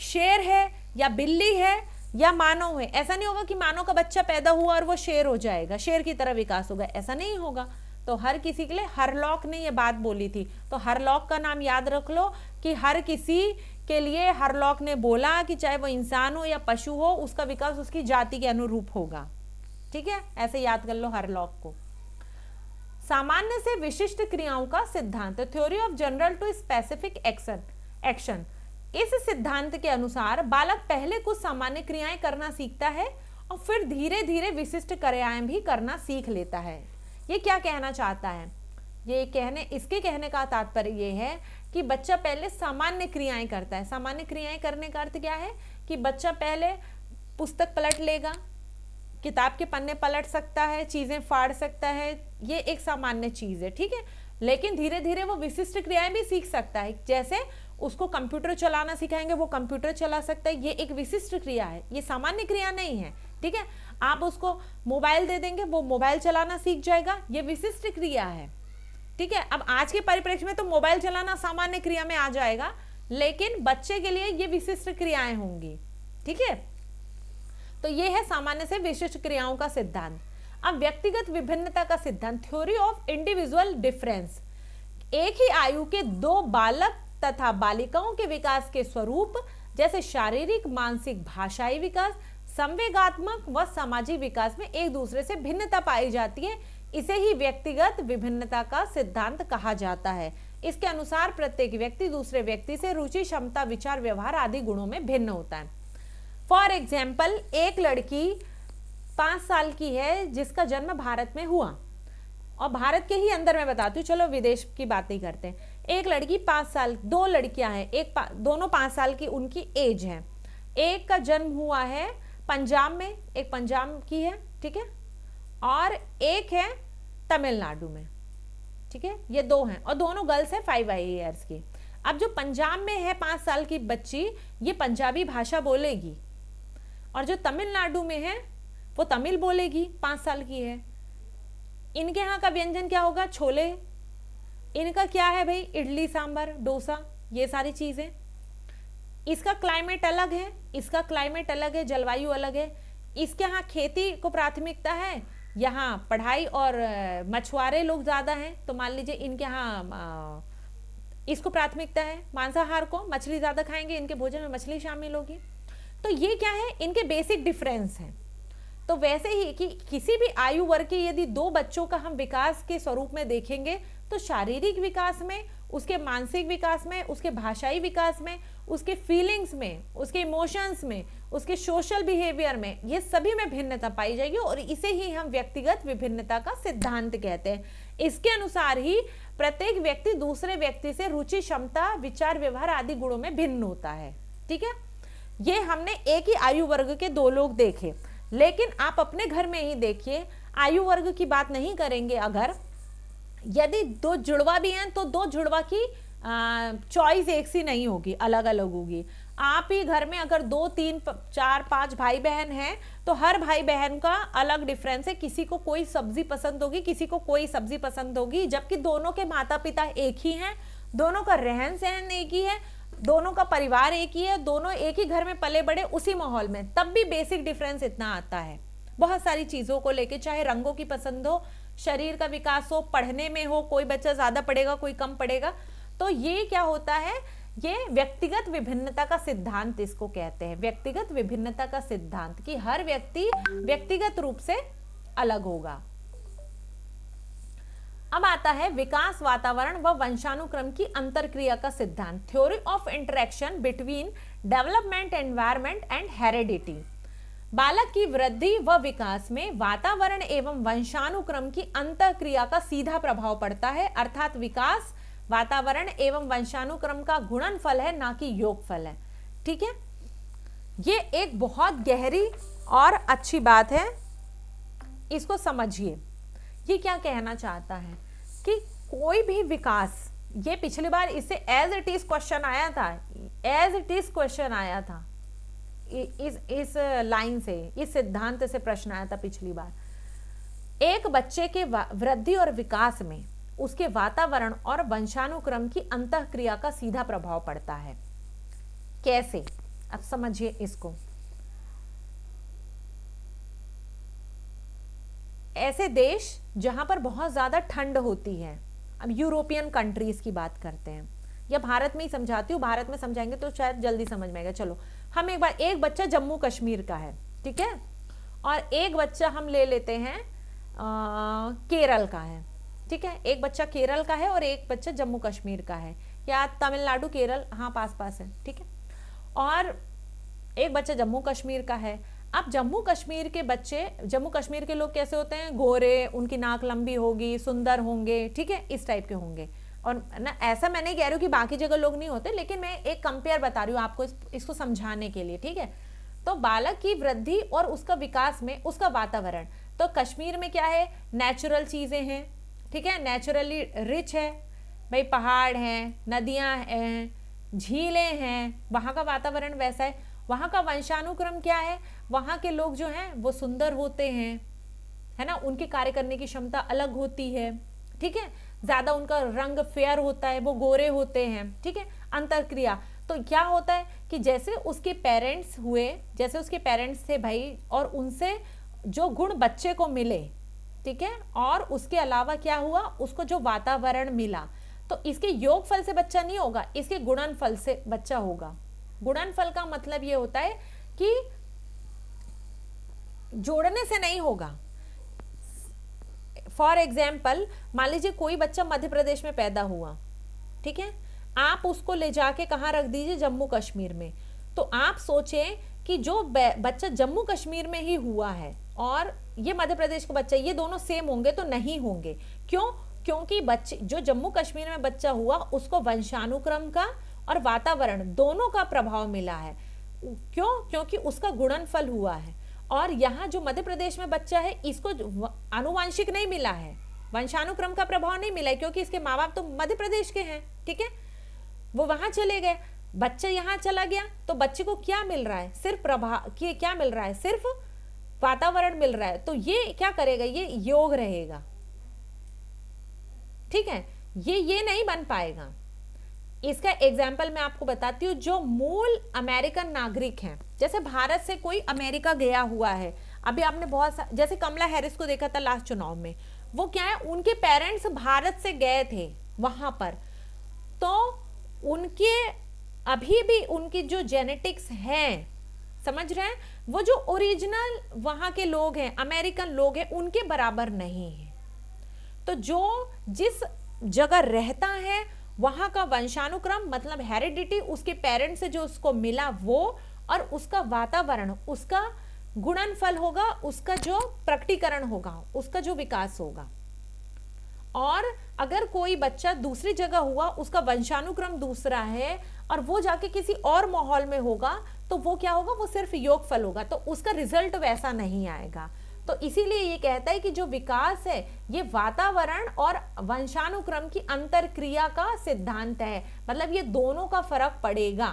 शेर है या बिल्ली है या मानव है, ऐसा नहीं होगा कि मानव का बच्चा पैदा हुआ और वो शेर हो जाएगा, शेर की तरह विकास होगा, ऐसा नहीं होगा। तो हर किसी के लिए हरलॉक ने ये बात बोली थी, तो हरलॉक का नाम याद रख लो कि हर किसी के लिए हरलॉक ने बोला कि चाहे वो इंसान हो या पशु हो, उसका विकास उसकी जाति के अनुरूप होगा। ठीक है, ऐसे याद कर लो हरलॉक को। सामान्य से विशिष्ट क्रियाओं का सिद्धांत, theory of general to specific action. इस सिद्धांत के अनुसार बालक पहले कुछ सामान्य क्रियाएं करना सीखता है और फिर धीरे धीरे विशिष्ट क्रियाएं भी करना सीख लेता है। ये क्या कहना चाहता है? इसके कहने का तात्पर्य ये है कि बच्चा पहले सामान्य क्रियाएं करता है। सामान्य क्रियाएं करने का अर्थ क्या है कि बच्चा पहले पुस्तक पलट लेगा, किताब के पन्ने पलट सकता है, चीजें फाड़ सकता है, ये एक सामान्य चीज है। ठीक है, लेकिन धीरे धीरे वो विशिष्ट क्रियाएं भी सीख सकता है। जैसे उसको कंप्यूटर चलाना सिखाएंगे, वो कंप्यूटर चला सकता है, ये एक विशिष्ट क्रिया है, ये सामान्य क्रिया नहीं है। ठीक है, आप उसको मोबाइल दे देंगे, वो मोबाइल चलाना सीख जाएगा, ये विशिष्ट क्रिया है। ठीक है, अब आज के परिप्रेक्ष्य में तो मोबाइल चलाना सामान्य क्रिया में आ जाएगा, लेकिन बच्चे के लिए ये विशिष्ट क्रियाएं होंगी। ठीक है, तो ये है सामान्य से विशिष्ट क्रियाओं का सिद्धांत। अब व्यक्तिगत विभिन्नता का सिद्धांत, थ्योरी ऑफ इंडिविजुअल डिफरेंस। एक ही आयु के दो बालक तथा बालिकाओं के विकास के स्वरूप, जैसे शारीरिक, मानसिक, भाषाई विकास, संवेगात्मक व सामाजिक विकास में एक दूसरे से भिन्नता पाई जाती है, इसे ही व्यक्तिगत विभिन्नता का सिद्धांत कहा जाता है। इसके अनुसार प्रत्येक व्यक्ति दूसरे व्यक्ति से रुचि, क्षमता, विचार, व्यवहार आदि गुणों में भिन्न होता है। फॉर एग्जाम्पल, एक लड़की 5 साल की है जिसका जन्म भारत में हुआ, और भारत के ही अंदर मैं बताती हूँ, चलो विदेश की बात नहीं करते हैं। एक लड़की 5 साल, 2 लड़कियां हैं, दोनों 5 साल की उनकी एज है। एक का जन्म हुआ है पंजाब में, एक पंजाब की है, ठीक है, और एक है तमिलनाडु में, ठीक है, ये 2 हैं और दोनों गर्ल्स हैं 5 ईयर्स की। अब जो पंजाब में है 5 साल की बच्ची, ये पंजाबी भाषा बोलेगी, और जो तमिलनाडु में है वो तमिल बोलेगी, 5 साल की है। इनके यहाँ का व्यंजन क्या होगा? छोले। इनका क्या है भाई? इडली, सांभर, डोसा, ये सारी चीजें। इसका क्लाइमेट अलग है, इसका क्लाइमेट अलग है, जलवायु अलग है। इसके यहाँ खेती को प्राथमिकता है, यहाँ पढ़ाई और मछुआरे लोग ज्यादा हैं, तो मान लीजिए इनके यहाँ इसको प्राथमिकता है, मांसाहार को, मछली ज्यादा खाएंगे, इनके भोजन में मछली शामिल होगी। तो ये क्या है? इनके बेसिक डिफरेंस हैं। तो वैसे ही कि किसी भी आयु वर्ग के यदि 2 बच्चों का हम विकास के स्वरूप में देखेंगे, तो शारीरिक विकास में, उसके मानसिक विकास में, उसके भाषाई विकास में, उसके फीलिंग्स में, उसके इमोशंस में, उसके सोशल बिहेवियर में, ये सभी में भिन्नता पाई जाएगी, और इसे ही हम व्यक्तिगत विभिन्नता का सिद्धांत कहते हैं। इसके अनुसार ही प्रत्येक व्यक्ति दूसरे व्यक्ति से रुचि, क्षमता, विचार, व्यवहार आदि गुणों में भिन्न होता है। ठीक है, ये हमने एक ही आयु वर्ग के 2 लोग देखे, लेकिन आप अपने घर में ही देखिए, आयु वर्ग की बात नहीं करेंगे, अगर यदि 2 जुड़वा भी हैं तो 2 जुड़वा की चॉइस एक सी नहीं होगी, अलग अलग होगी। आप ही घर में अगर 2, 3, 4, 5 भाई बहन हैं, तो हर भाई बहन का अलग डिफरेंस है। किसी को कोई सब्जी पसंद होगी, किसी को कोई सब्जी पसंद होगी, जबकि दोनों के माता पिता एक ही हैं, दोनों का रहन सहन एक ही है, दोनों का परिवार एक ही है, दोनों एक ही घर में पले बड़े उसी माहौल में, तब भी बेसिक डिफरेंस इतना आता है बहुत सारी चीजों को लेके, चाहे रंगों की पसंद हो, शरीर का विकास हो, पढ़ने में हो, कोई बच्चा ज्यादा पढ़ेगा, कोई कम पढ़ेगा। तो ये क्या होता है? ये व्यक्तिगत विभिन्नता का सिद्धांत इसको कहते हैं, व्यक्तिगत विभिन्नता का सिद्धांत, कि हर व्यक्ति व्यक्तिगत रूप से अलग होगा। अब आता है विकास, वातावरण व वंशानुक्रम की अंतरक्रिया का सिद्धांत, theory of interaction between development, environment and heredity. बालक की वृद्धि व विकास में वातावरण एवं वंशानुक्रम की अंतरक्रिया का सीधा प्रभाव पड़ता है, अर्थात विकास वातावरण एवं वंशानुक्रम का गुणनफल है, ना कि योगफल है। ठीक है, ये एक बहुत गहरी और अच्छी बात है, इसको समझिए। ये क्या कहना चाहता है कि कोई भी विकास, ये पिछली बार इससे एज इट इज क्वेश्चन आया था, एज इट इज क्वेश्चन आया था, इस लाइन से, इस सिद्धांत से प्रश्न आया था पिछली बार। एक बच्चे के वृद्धि और विकास में उसके वातावरण और वंशानुक्रम की अंतःक्रिया का सीधा प्रभाव पड़ता है। कैसे? अब समझिए इसको। ऐसे देश जहां पर बहुत ज्यादा ठंड होती है, अब यूरोपियन कंट्रीज की बात करते हैं, या भारत में ही समझाती हूँ, भारत में समझाएंगे तो शायद जल्दी समझ में आएगा। चलो, हम एक बच्चा जम्मू कश्मीर का है, ठीक है, और एक बच्चा हम ले लेते हैं केरल का है, ठीक है, एक बच्चा केरल का है और एक बच्चा जम्मू कश्मीर का है, या तमिलनाडु केरल, हाँ पास पास है, ठीक है, और एक बच्चा जम्मू कश्मीर का है। अब जम्मू कश्मीर के बच्चे, जम्मू कश्मीर के लोग कैसे होते हैं? गोरे, उनकी नाक लंबी होगी, सुंदर होंगे, ठीक है, इस टाइप के होंगे। और ना, ऐसा मैं नहीं कह रही हूँ कि बाकी जगह लोग नहीं होते, लेकिन मैं एक कंपेयर बता रही हूँ आपको इसको समझाने के लिए, ठीक है। तो बालक की वृद्धि और उसका विकास में उसका वातावरण, तो कश्मीर में क्या है? नेचुरल चीजें हैं, ठीक है, नेचुरली रिच है भाई, पहाड़ हैं, नदियां हैं, झीलें हैं, वहां का वातावरण वैसा है। वहां का वंशानुक्रम क्या है? वहां के लोग जो हैं वो सुंदर होते हैं, है ना, उनकी कार्य करने की क्षमता अलग होती है, ठीक है, ज्यादा उनका रंग फेयर होता है, वो गोरे होते हैं, ठीक है। अंतरक्रिया, तो क्या होता है कि जैसे उसके पेरेंट्स हुए, जैसे उसके पेरेंट्स थे भाई, और उनसे जो गुण बच्चे को मिले, ठीक है, और उसके अलावा क्या हुआ, उसको जो वातावरण मिला, तो इसके योगफल से बच्चा नहीं होगा, इसके गुणनफल से बच्चा होगा। गुणनफल का मतलब ये होता है कि जोड़ने से नहीं होगा। फॉर एग्जाम्पल, मान लीजिए कोई बच्चा मध्य प्रदेश में पैदा हुआ, ठीक है, आप उसको ले जाके कहाँ रख दीजिए, जम्मू कश्मीर में, तो आप सोचें कि जो बच्चा जम्मू कश्मीर में ही हुआ है और ये मध्य प्रदेश का बच्चा, ये दोनों सेम होंगे? तो नहीं होंगे। क्यों? क्योंकि बच्चे जो जम्मू कश्मीर में बच्चा हुआ उसको वंशानुक्रम का और वातावरण दोनों का प्रभाव मिला है। क्यों? क्योंकि उसका गुणनफल हुआ है। और यहाँ जो मध्य प्रदेश में बच्चा है इसको आनुवांशिक नहीं मिला है, वंशानुक्रम का प्रभाव नहीं मिला है, क्योंकि इसके माँ बाप तो मध्य प्रदेश के हैं, ठीक है, वो वहां चले गए, बच्चा यहाँ चला गया, तो बच्चे को क्या मिल रहा है? सिर्फ प्रभाव, क्या मिल रहा है? सिर्फ वातावरण मिल रहा है। तो ये क्या करेगा? ये योग रहेगा, ठीक है, ये नहीं बन पाएगा। इसका एग्जाम्पल मैं आपको बताती हूँ। जो मूल अमेरिकन नागरिक हैं, जैसे भारत से कोई अमेरिका गया हुआ है, अभी आपने जैसे कमला हैरिस को देखा था लास्ट चुनाव में, वो क्या है, उनके पेरेंट्स भारत से गए थे वहां पर, तो उनके अभी भी उनकी जो जेनेटिक्स है, समझ रहे हैं, वो जो ओरिजिनल वहां के लोग हैं, अमेरिकन लोग हैं, उनके बराबर नहीं है। तो जो जिस जगह रहता है वहां का वंशानुक्रम मतलब हेरिडिटी, उसके पेरेंट्स से जो उसको मिला वो, और उसका वातावरण, उसका गुणनफल होगा, उसका जो प्रकटीकरण होगा, उसका जो विकास होगा। और अगर कोई बच्चा दूसरी जगह हुआ, उसका वंशानुक्रम दूसरा है और वो जाके किसी और माहौल में होगा, तो वो क्या होगा? वो सिर्फ योगफल होगा, तो उसका रिजल्ट वैसा नहीं आएगा। तो इसीलिए ये कहता है कि जो विकास है ये वातावरण और वंशानुक्रम की अंतर क्रिया का सिद्धांत है। मतलब ये दोनों का फर्क पड़ेगा,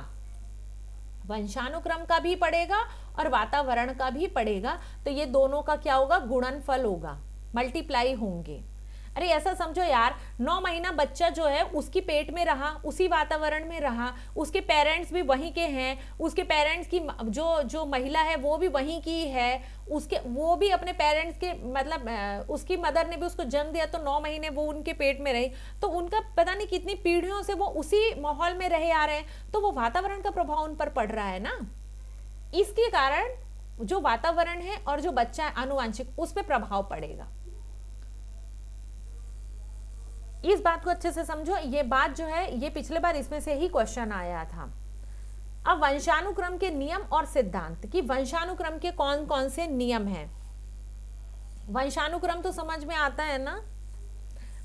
वंशानुक्रम का भी पड़ेगा और वातावरण का भी पड़ेगा। तो ये दोनों का क्या होगा? गुणनफल होगा, मल्टीप्लाई होंगे। अरे ऐसा समझो यार, 9 महीना बच्चा जो है उसकी पेट में रहा, उसी वातावरण में रहा, उसके पेरेंट्स भी वहीं के हैं, उसके पेरेंट्स की जो महिला है वो भी वहीं की है, उसके वो भी अपने पेरेंट्स के मतलब उसकी मदर ने भी उसको जन्म दिया, तो 9 महीने वो उनके पेट में रही, तो उनका पता नहीं कितनी पीढ़ियों से वो उसी माहौल में रहे आ रहे हैं, तो वो वातावरण का प्रभाव उन पर पड़ रहा है ना। इसके कारण जो वातावरण है और जो बच्चा है आनुवांशिक, उस पर प्रभाव पड़ेगा। इस बात को अच्छे से समझो। ये बात जो है ये पिछले बार इसमें से ही क्वेश्चन आया था। अब वंशानुक्रम के नियम और सिद्धांत, कि वंशानुक्रम के कौन कौन से नियम हैं। वंशानुक्रम तो समझ में आता है ना।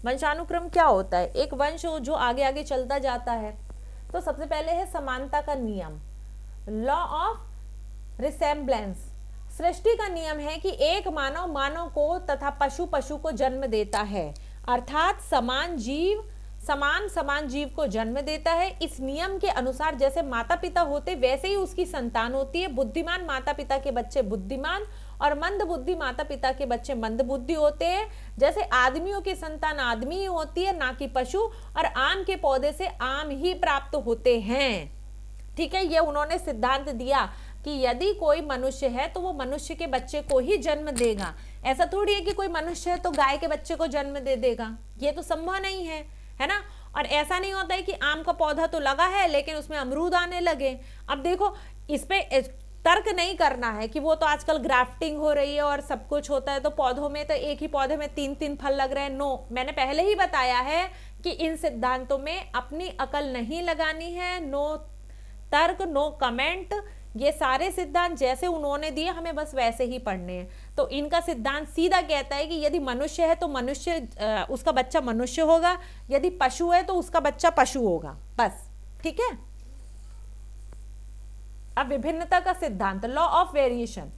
वंशानुक्रम क्या होता है? एक वंश जो आगे आगे चलता जाता है। तो सबसे पहले है समानता का नियम, लॉ ऑफ रिसेम्बलेंस। सृष्टि का नियम है कि एक मानव मानव को तथा पशु पशु को जन्म देता है, अर्थात समान जीव को जन्म देता है। इस नियम के अनुसार जैसे माता पिता होते वैसे ही उसकी संतान होती है। बुद्धिमान माता पिता के बच्चे बुद्धिमान और मंद बुद्धि माता पिता के बच्चे मंद बुद्धि होते हैं। जैसे आदमियों की संतान आदमी ही होती है, ना कि पशु, और आम के पौधे से आम ही प्राप्त होते हैं। ठीक है, ये उन्होंने सिद्धांत दिया कि यदि कोई मनुष्य है तो वो मनुष्य के बच्चे को ही जन्म देगा। ऐसा थोड़ी है कि कोई मनुष्य है तो गाय के बच्चे को जन्म दे देगा, ये तो संभव नहीं है, है ना। और ऐसा नहीं होता है कि आम का पौधा तो लगा है लेकिन उसमें अमरूद आने लगे। अब देखो, इस पे तर्क नहीं करना है कि वो तो आजकल ग्राफ्टिंग हो रही है और सब कुछ होता है, तो पौधों में तो एक ही पौधे में 3-3 फल लग रहे हैं। नो, मैंने पहले ही बताया है कि इन सिद्धांतों में अपनी अकल नहीं लगानी है। नो तर्क, नो कमेंट। ये सारे सिद्धांत जैसे उन्होंने दिए हमें बस वैसे ही पढ़ने हैं। तो इनका सिद्धांत सीधा कहता है कि यदि मनुष्य है तो मनुष्य उसका बच्चा मनुष्य होगा, यदि पशु है तो उसका बच्चा पशु होगा, बस। ठीक है। अब विभिन्नता का सिद्धांत, लॉ ऑफ वेरिएशन।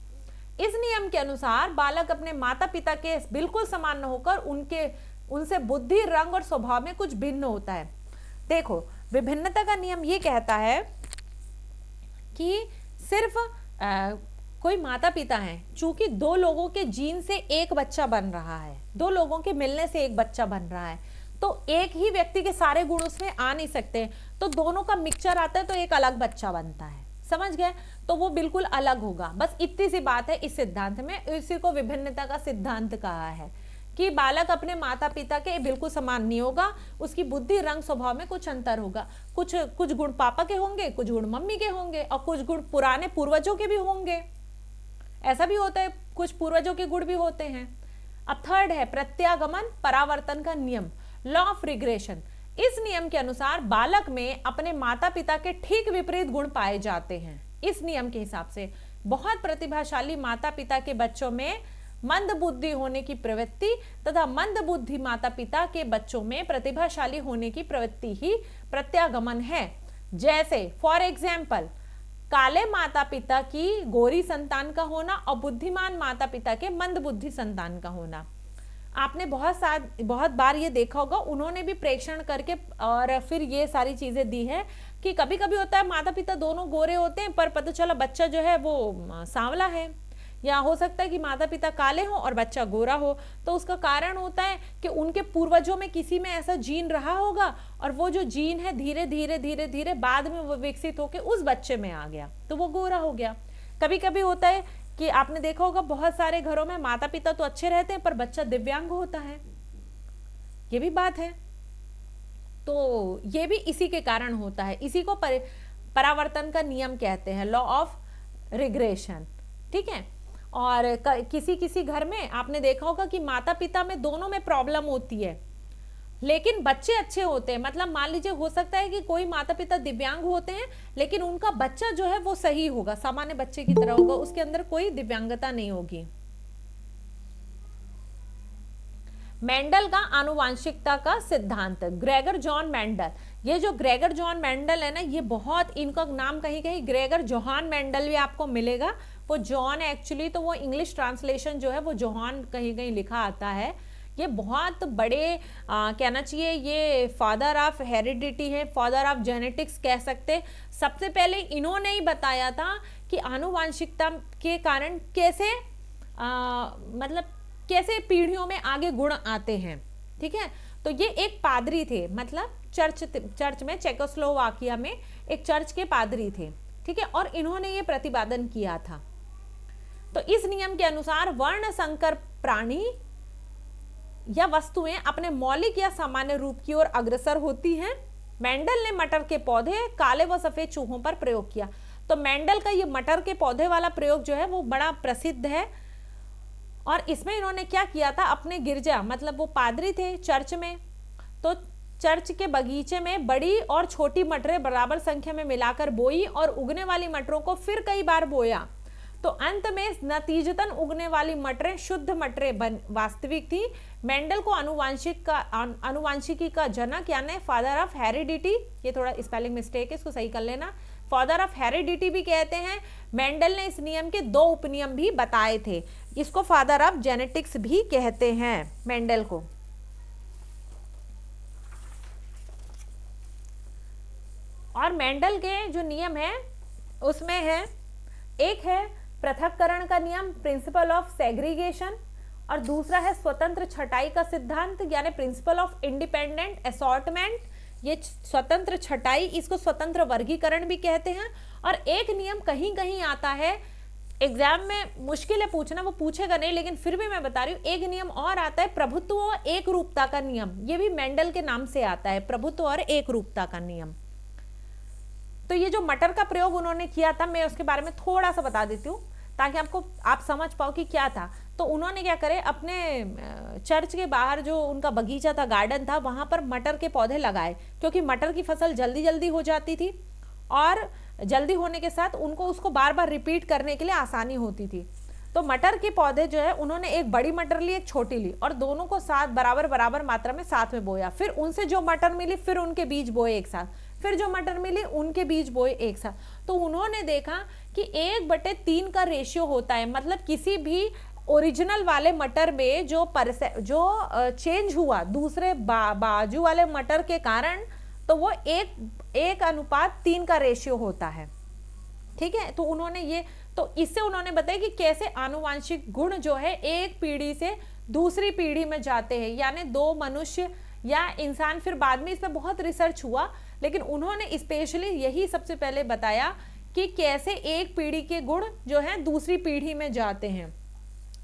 इस नियम के अनुसार बालक अपने माता पिता के बिल्कुल समान न होकर उनसे बुद्धि, रंग और स्वभाव में कुछ भिन्न होता है। देखो, विभिन्नता का नियम ये कहता है कि सिर्फ कोई माता पिता हैं, चूंकि 2 लोगों के जीन से एक बच्चा बन रहा है, 2 लोगों के मिलने से एक बच्चा बन रहा है, तो एक ही व्यक्ति के सारे गुण उसमें आ नहीं सकते, तो दोनों का मिक्सचर आता है तो एक अलग बच्चा बनता है। समझ गए? तो वो बिल्कुल अलग होगा। बस इतनी सी बात है इस सिद्धांत में। इसी को विभिन्नता का सिद्धांत कहा है कि बालक अपने माता पिता के बिल्कुल समान नहीं होगा, उसकी बुद्धि, रंग, स्वभाव में कुछ अंतर होगा। कुछ गुण पापा के होंगे, कुछ गुण मम्मी के होंगे और कुछ गुण पुराने पूर्वजों के भी होंगे। ऐसा भी होता है, कुछ पूर्वजों के गुण भी होते हैं। अब थर्ड है प्रत्यागमन परावर्तन का नियम, लॉ ऑफ रिग्रेशन। इस नियम के अनुसार बालक में अपने माता पिता के ठीक विपरीत गुण पाए जाते हैं। इस नियम के हिसाब से बहुत प्रतिभाशाली माता पिता के बच्चों में मंद बुद्धि होने की प्रवृत्ति तथा मंद बुद्धि माता पिता के बच्चों में प्रतिभाशाली होने की प्रवृत्ति ही प्रत्यागमन है। जैसे फॉर एग्जाम्पल काले माता पिता की गोरी संतान का होना और बुद्धिमान माता पिता के मंद बुद्धि संतान का होना। आपने बहुत बार ये देखा होगा, उन्होंने भी प्रेक्षण करके और फिर ये सारी चीजें दी है कि कभी कभी होता है माता पिता दोनों गोरे होते हैं पर पता चला बच्चा जो है वो सांवला है, या हो सकता है कि माता पिता काले हो और बच्चा गोरा हो। तो उसका कारण होता है कि उनके पूर्वजों में किसी में ऐसा जीन रहा होगा और वो जो जीन है धीरे धीरे धीरे धीरे बाद में वो विकसित होकर उस बच्चे में आ गया तो वो गोरा हो गया। कभी कभी होता है कि आपने देखा होगा बहुत सारे घरों में माता पिता तो अच्छे रहते हैं पर बच्चा दिव्यांग होता है, ये भी बात है। तो ये भी इसी के कारण होता है, इसी को परावर्तन का नियम कहते हैं, लॉ ऑफ रिग्रेशन। ठीक है। और किसी किसी घर में आपने देखा होगा कि माता पिता में दोनों में प्रॉब्लम होती है लेकिन बच्चे अच्छे होते हैं। मतलब मान लीजिए हो सकता है कि कोई माता पिता दिव्यांग होते हैं लेकिन उनका बच्चा जो है वो सही होगा, सामान्य बच्चे की तरह होगा, उसके अंदर कोई दिव्यांगता नहीं होगी। मेंडल का आनुवांशिकता का सिद्धांत, ग्रेगर जॉन मेंडल। ये जो ग्रेगर जॉन मेंडल है ना, ये बहुत, इनका नाम कहीं कहीं ग्रेगर जोहान मेंडल भी आपको मिलेगा। वो जॉन एक्चुअली तो वो इंग्लिश ट्रांसलेशन जो है वो जोहान कहीं कहीं लिखा आता है। ये बहुत बड़े कहना चाहिए ये फादर ऑफ हेरिडिटी है, फादर ऑफ जेनेटिक्स कह सकते। सबसे पहले इन्होंने ही बताया था कि आनुवांशिकता के कारण कैसे मतलब कैसे पीढ़ियों में आगे गुण आते हैं। ठीक है। तो ये एक पादरी थे, मतलब चर्च में, चेकोस्लोवाकिया में एक चर्च के पादरी थे। ठीक है। और इन्होंने ये प्रतिपादन किया था। तो इस नियम के अनुसार वर्ण संकर प्राणी या वस्तुएं अपने मौलिक या सामान्य रूप की ओर अग्रसर होती हैं। मेंडल ने मटर के पौधे काले व सफेद चूहों पर प्रयोग किया। तो मेंडल का ये मटर के पौधे वाला प्रयोग जो है वो बड़ा प्रसिद्ध है। और इसमें इन्होंने क्या किया था, अपने गिरजा, मतलब वो पादरी थे चर्च में, तो चर्च के बगीचे में बड़ी और छोटी मटरें बराबर संख्या में मिलाकर बोई और उगने वाली मटरों को फिर कई बार बोया। तो अंत में नतीजतन उगने वाली मटरें शुद्ध मटरें वास्तविक थी। मेंडल को आनुवांशिकी का जनक यानी फादर ऑफ हेरिडिटी, ये थोड़ा स्पेलिंग मिस्टेक है, इसको सही कर लेना, फादर ऑफ हेरिडिटी भी कहते हैं। मेंडल ने इस नियम के 2 उपनियम भी बताए थे। इसको फादर ऑफ जेनेटिक्स भी कहते हैं मेंडल को। और मेंडल के जो नियम है उसमें है, एक है पृथक्करण का नियम, प्रिंसिपल ऑफ सेग्रीगेशन, और दूसरा है स्वतंत्र छटाई का सिद्धांत यानी प्रिंसिपल ऑफ इंडिपेंडेंट असॉर्टमेंट। ये स्वतंत्र छटाई, इसको स्वतंत्र वर्गीकरण भी कहते हैं। और एक नियम कहीं कहीं आता है, एग्जाम में मुश्किल है पूछना, वो पूछेगा नहीं लेकिन फिर भी मैं बता रही हूँ, एक नियम और आता है प्रभुत्व और एक रूपता का नियम। ये भी मेंडल के नाम से आता है, प्रभुत्व और एक रूपता का नियम। तो ये जो मटर का प्रयोग उन्होंने किया था, मैं उसके बारे में थोड़ा सा बता देती हूँ ताकि आप समझ पाओ कि क्या था। तो उन्होंने क्या करे, अपने चर्च के बाहर जो उनका बगीचा था, गार्डन था, वहां पर मटर के पौधे लगाए, क्योंकि मटर की फसल जल्दी जल्दी हो जाती थी और जल्दी होने के साथ उनको उसको बार बार रिपीट करने के लिए आसानी होती थी। तो मटर के पौधे जो है उन्होंने एक बड़ी मटर ली, एक छोटी ली, और दोनों को साथ बराबर मात्रा में साथ में बोया। फिर उनसे जो मटर मिली फिर उनके बीज बोए एक साथ, फिर जो मटर मिली उनके बीज बोए एक साथ। तो उन्होंने देखा कि 1/3 का रेशियो होता है, मतलब किसी भी ओरिजिनल वाले मटर में जो चेंज हुआ दूसरे बाजू वाले मटर के कारण, तो वो 1:3 का रेशियो होता है। ठीक है। तो उन्होंने इससे उन्होंने बताया कि कैसे आनुवांशिक गुण जो है एक पीढ़ी से दूसरी पीढ़ी में जाते हैं, यानी 2 मनुष्य या इंसान, फिर बाद में इस पर बहुत रिसर्च हुआ, लेकिन उन्होंने स्पेशली यही सबसे पहले बताया कि कैसे एक पीढ़ी के गुण जो है दूसरी पीढ़ी में जाते हैं।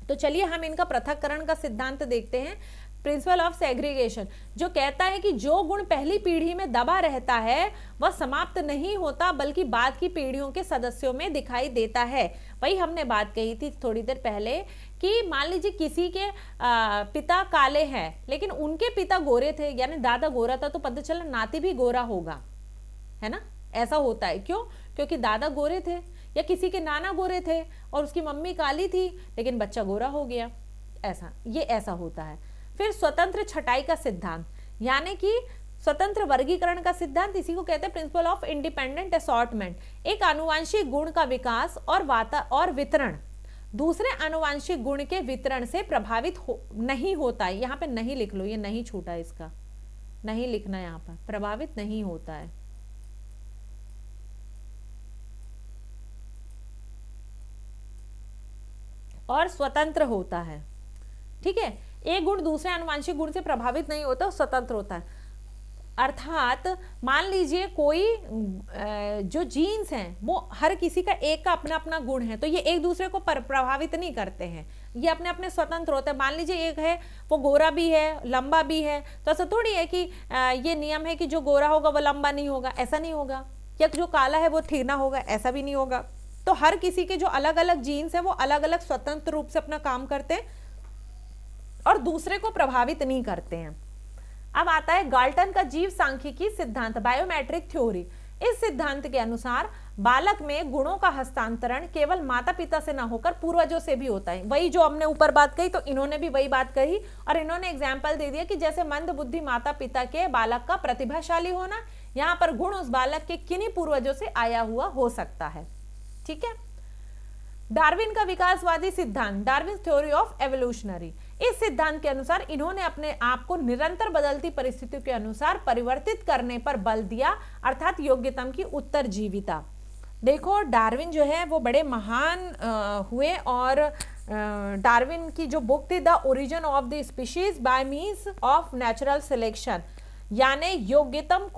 तो चलिए हम इनका पृथक्करण का सिद्धांत देखते हैं। प्रिंसिपल ऑफ सेग्रीगेशन, जो कहता है कि जो गुण पहली पीढ़ी में दबा रहता है वह समाप्त नहीं होता बल्कि बाद की पीढ़ियों के सदस्यों में दिखाई देता है। वही हमने बात कही थी थोड़ी देर पहले कि मान लीजिए किसी के पिता काले हैं लेकिन उनके पिता गोरे थे, यानी दादा गोरा था, तो पता चला नाती भी गोरा होगा, है ना। ऐसा होता है, क्यों? क्योंकि दादा गोरे थे, या किसी के नाना गोरे थे और उसकी मम्मी काली थी लेकिन बच्चा गोरा हो गया, ऐसा होता है। फिर स्वतंत्र छटाई का सिद्धांत, यानी कि स्वतंत्र वर्गीकरण का सिद्धांत, इसी को कहते हैं प्रिंसिपल ऑफ इंडिपेंडेंट असॉर्टमेंट। एक आनुवांशिक गुण का विकास और वितरण दूसरे आनुवांशिक गुण के वितरण से प्रभावित नहीं होता है। यहाँ पे नहीं लिख लो, ये नहीं छूटा, इसका नहीं लिखना, यहाँ पर प्रभावित नहीं होता है। और स्वतंत्र होता है, ठीक है। एक गुण दूसरे आनुवांशिक गुण से प्रभावित नहीं होता, स्वतंत्र होता है। अर्थात मान लीजिए कोई जो जीन्स हैं वो हर किसी का एक का अपना अपना गुण है, तो ये एक दूसरे को प्रभावित नहीं करते हैं, ये अपने अपने स्वतंत्र होते हैं। मान लीजिए एक है वो गोरा भी है लंबा भी है, तो ऐसा थोड़ी है कि ये नियम है कि जो गोरा होगा वो लंबा नहीं होगा, ऐसा नहीं होगा, या जो काला है वो ठीना होगा, ऐसा भी नहीं होगा। तो हर किसी के जो अलग अलग जीन्स है वो अलग अलग स्वतंत्र रूप से अपना काम करते हैं और दूसरे को प्रभावित नहीं करते हैं। अब आता है गाल्टन का जीव सांख्यिकी सिद्धांत, बायोमेट्रिक थ्योरी। इस सिद्धांत के अनुसार बालक में गुणों का हस्तांतरण केवल माता पिता से ना होकर पूर्वजों से भी होता है। वही जो हमने ऊपर बात कही, तो इन्होंने भी वही बात कही और इन्होंने एग्जाम्पल दे दिया कि जैसे मंद बुद्धि माता पिता के बालक का प्रतिभाशाली होना, यहाँ पर गुण उस बालक के किन्हीं पूर्वजों से आया हुआ हो सकता है, ठीक है। डार्विन का विकासवादी सिद्धांत, डार्विन थ्योरी ऑफ एवोल्यूशनरी। इस सिद्धांत के अनुसार इन्होंने अपने आप को निरंतर बदलती परिस्थितियों के अनुसार परिवर्तित करने पर बल दिया, अर्थात योग्यतम की उत्तरजीविता। देखो डार्विन जो है वो बड़े महान हुए और डार्विन की जो बुक थी the origin of the species bye means of natural selection, यानी योग्यतम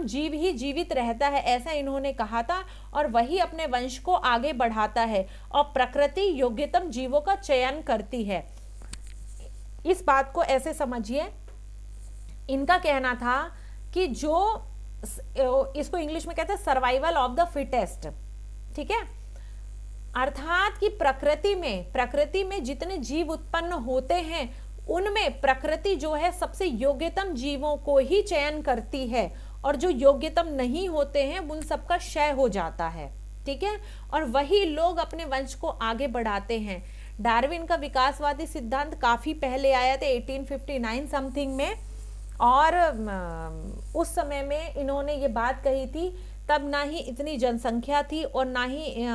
जीव ही जीवित रहता है, ऐसा इन्होंने कहा था, और वही अपने वंश को आगे बढ़ाता है और प्रकृति योग्यतम जीवों का चयन करती है। इस बात को ऐसे समझिए, इनका कहना था कि जो इसको इंग्लिश में कहते हैं सर्वाइवल ऑफ द फिटेस्ट, ठीक है। अर्थात कि प्रकृति में जितने जीव उत्पन्न होते हैं उनमें प्रकृति जो है सबसे योग्यतम जीवों को ही चयन करती है और जो योग्यतम नहीं होते हैं उन सबका क्षय हो जाता है, ठीक है, और वही लोग अपने वंश को आगे बढ़ाते हैं। डार्विन का विकासवादी सिद्धांत काफी पहले आया था 1859 समथिंग में, और उस समय में इन्होंने ये बात कही थी, तब ना ही इतनी जनसंख्या थी और ना ही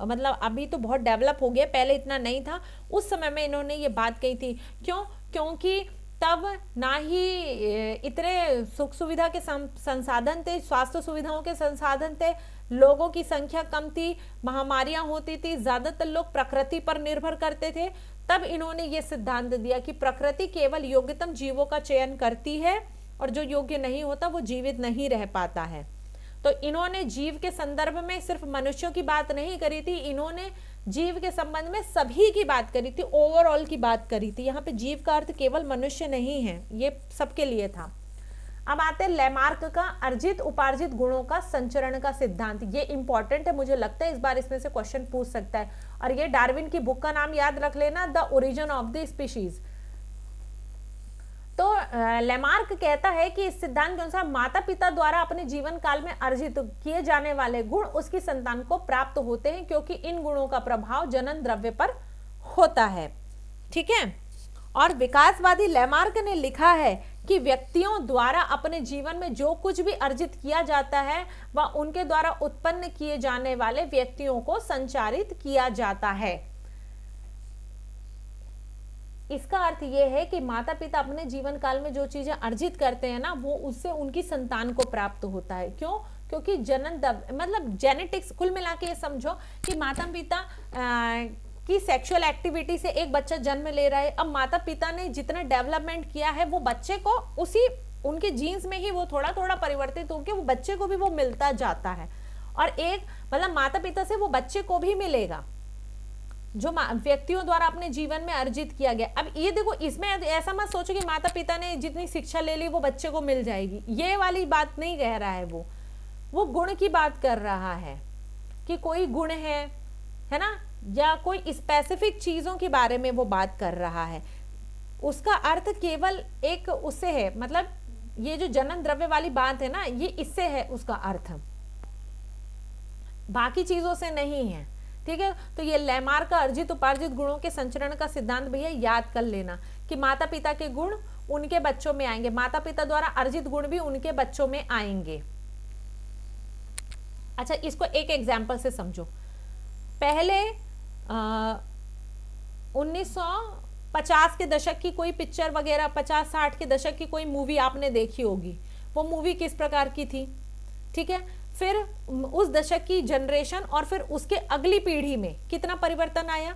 मतलब अभी तो बहुत डेवलप हो गया, पहले इतना नहीं था। उस समय में इन्होंने ये बात कही थी, क्योंकि तब ना ही इतने सुख सुविधा के संसाधन थे, स्वास्थ्य सुविधाओं के संसाधन थे, लोगों की संख्या कम थी, महामारियां होती थी, ज्यादातर लोग प्रकृति पर निर्भर करते थे। तब इन्होंने ये सिद्धांत दिया कि प्रकृति केवल योग्यतम जीवों का चयन करती है और जो योग्य नहीं होता वो जीवित नहीं रह पाता है। तो इन्होंने जीव के संदर्भ में सिर्फ मनुष्यों की बात नहीं करी थी, इन्होंने जीव के संबंध में सभी की बात करी थी, ओवरऑल की बात करी थी। यहाँ पे जीव का अर्थ केवल मनुष्य नहीं है, ये सबके लिए था। अब आते हैं लैमार्क का अर्जित उपार्जित गुणों का संचरण का सिद्धांत। ये इंपॉर्टेंट है, मुझे लगता है इस बार इसमें से क्वेश्चन पूछ सकता है, और ये डार्विन की बुक का नाम याद रख लेना, the origin of the species. तो लैमार्क कहता है कि इस सिद्धांत के अनुसार माता पिता द्वारा अपने जीवन काल में अर्जित किए जाने वाले गुण उसकी संतान को प्राप्त होते हैं, क्योंकि इन गुणों का प्रभाव जनन द्रव्य पर होता है, ठीक है। और विकासवादी लैमार्क ने लिखा है कि व्यक्तियों द्वारा अपने जीवन में जो कुछ भी अर्जित किया जाता है वह उनके द्वारा उत्पन्न किए जाने वाले व्यक्तियों को संचारित किया जाता है। इसका अर्थ यह है कि माता पिता अपने जीवन काल में जो चीजें अर्जित करते हैं ना, वो उससे उनकी संतान को प्राप्त होता है। क्यों? क्योंकि जनन मतलब जेनेटिक्स, कुल मिला के ये समझो कि माता पिता की सेक्सुअल एक्टिविटी से एक बच्चा जन्म ले रहा है। अब माता पिता ने जितना डेवलपमेंट किया है वो बच्चे को उसी उनके जीन्स में ही वो थोड़ा थोड़ा परिवर्तित होकर वो बच्चे को भी वो मिलता जाता है, और एक मतलब माता पिता से वो बच्चे को भी मिलेगा। जो व्यक्तियों द्वारा अपने जीवन में अर्जित किया गया। अब ये देखो, इसमें ऐसा मत सोचो कि माता पिता ने जितनी शिक्षा ले ली वो बच्चे को मिल जाएगी, ये वाली बात नहीं कह रहा है। वो गुण की बात कर रहा है कि कोई गुण है ना, या कोई स्पेसिफिक चीजों के बारे में वो बात कर रहा है। उसका अर्थ केवल एक उससे है, मतलब ये जो जन्म द्रव्य वाली बात है ना, ये इससे है उसका अर्थ, बाकी चीजों से नहीं है। ठीक है, तो ये लैमार्क का अर्जित उपार्जित गुणों के संचरण का सिद्धांत भैया याद कर लेना कि माता पिता के गुण उनके बच्चों में आएंगे, माता पिता द्वारा अर्जित गुण भी उनके बच्चों में आएंगे। अच्छा, इसको एक एग्जाम्पल से समझो। पहले 1950 के दशक की कोई पिक्चर वगैरह, 50-60 के दशक की कोई मूवी आपने देखी होगी। वो मूवी किस प्रकार की थी? ठीक है, फिर उस दशक की जनरेशन और फिर उसके अगली पीढ़ी में कितना परिवर्तन आया।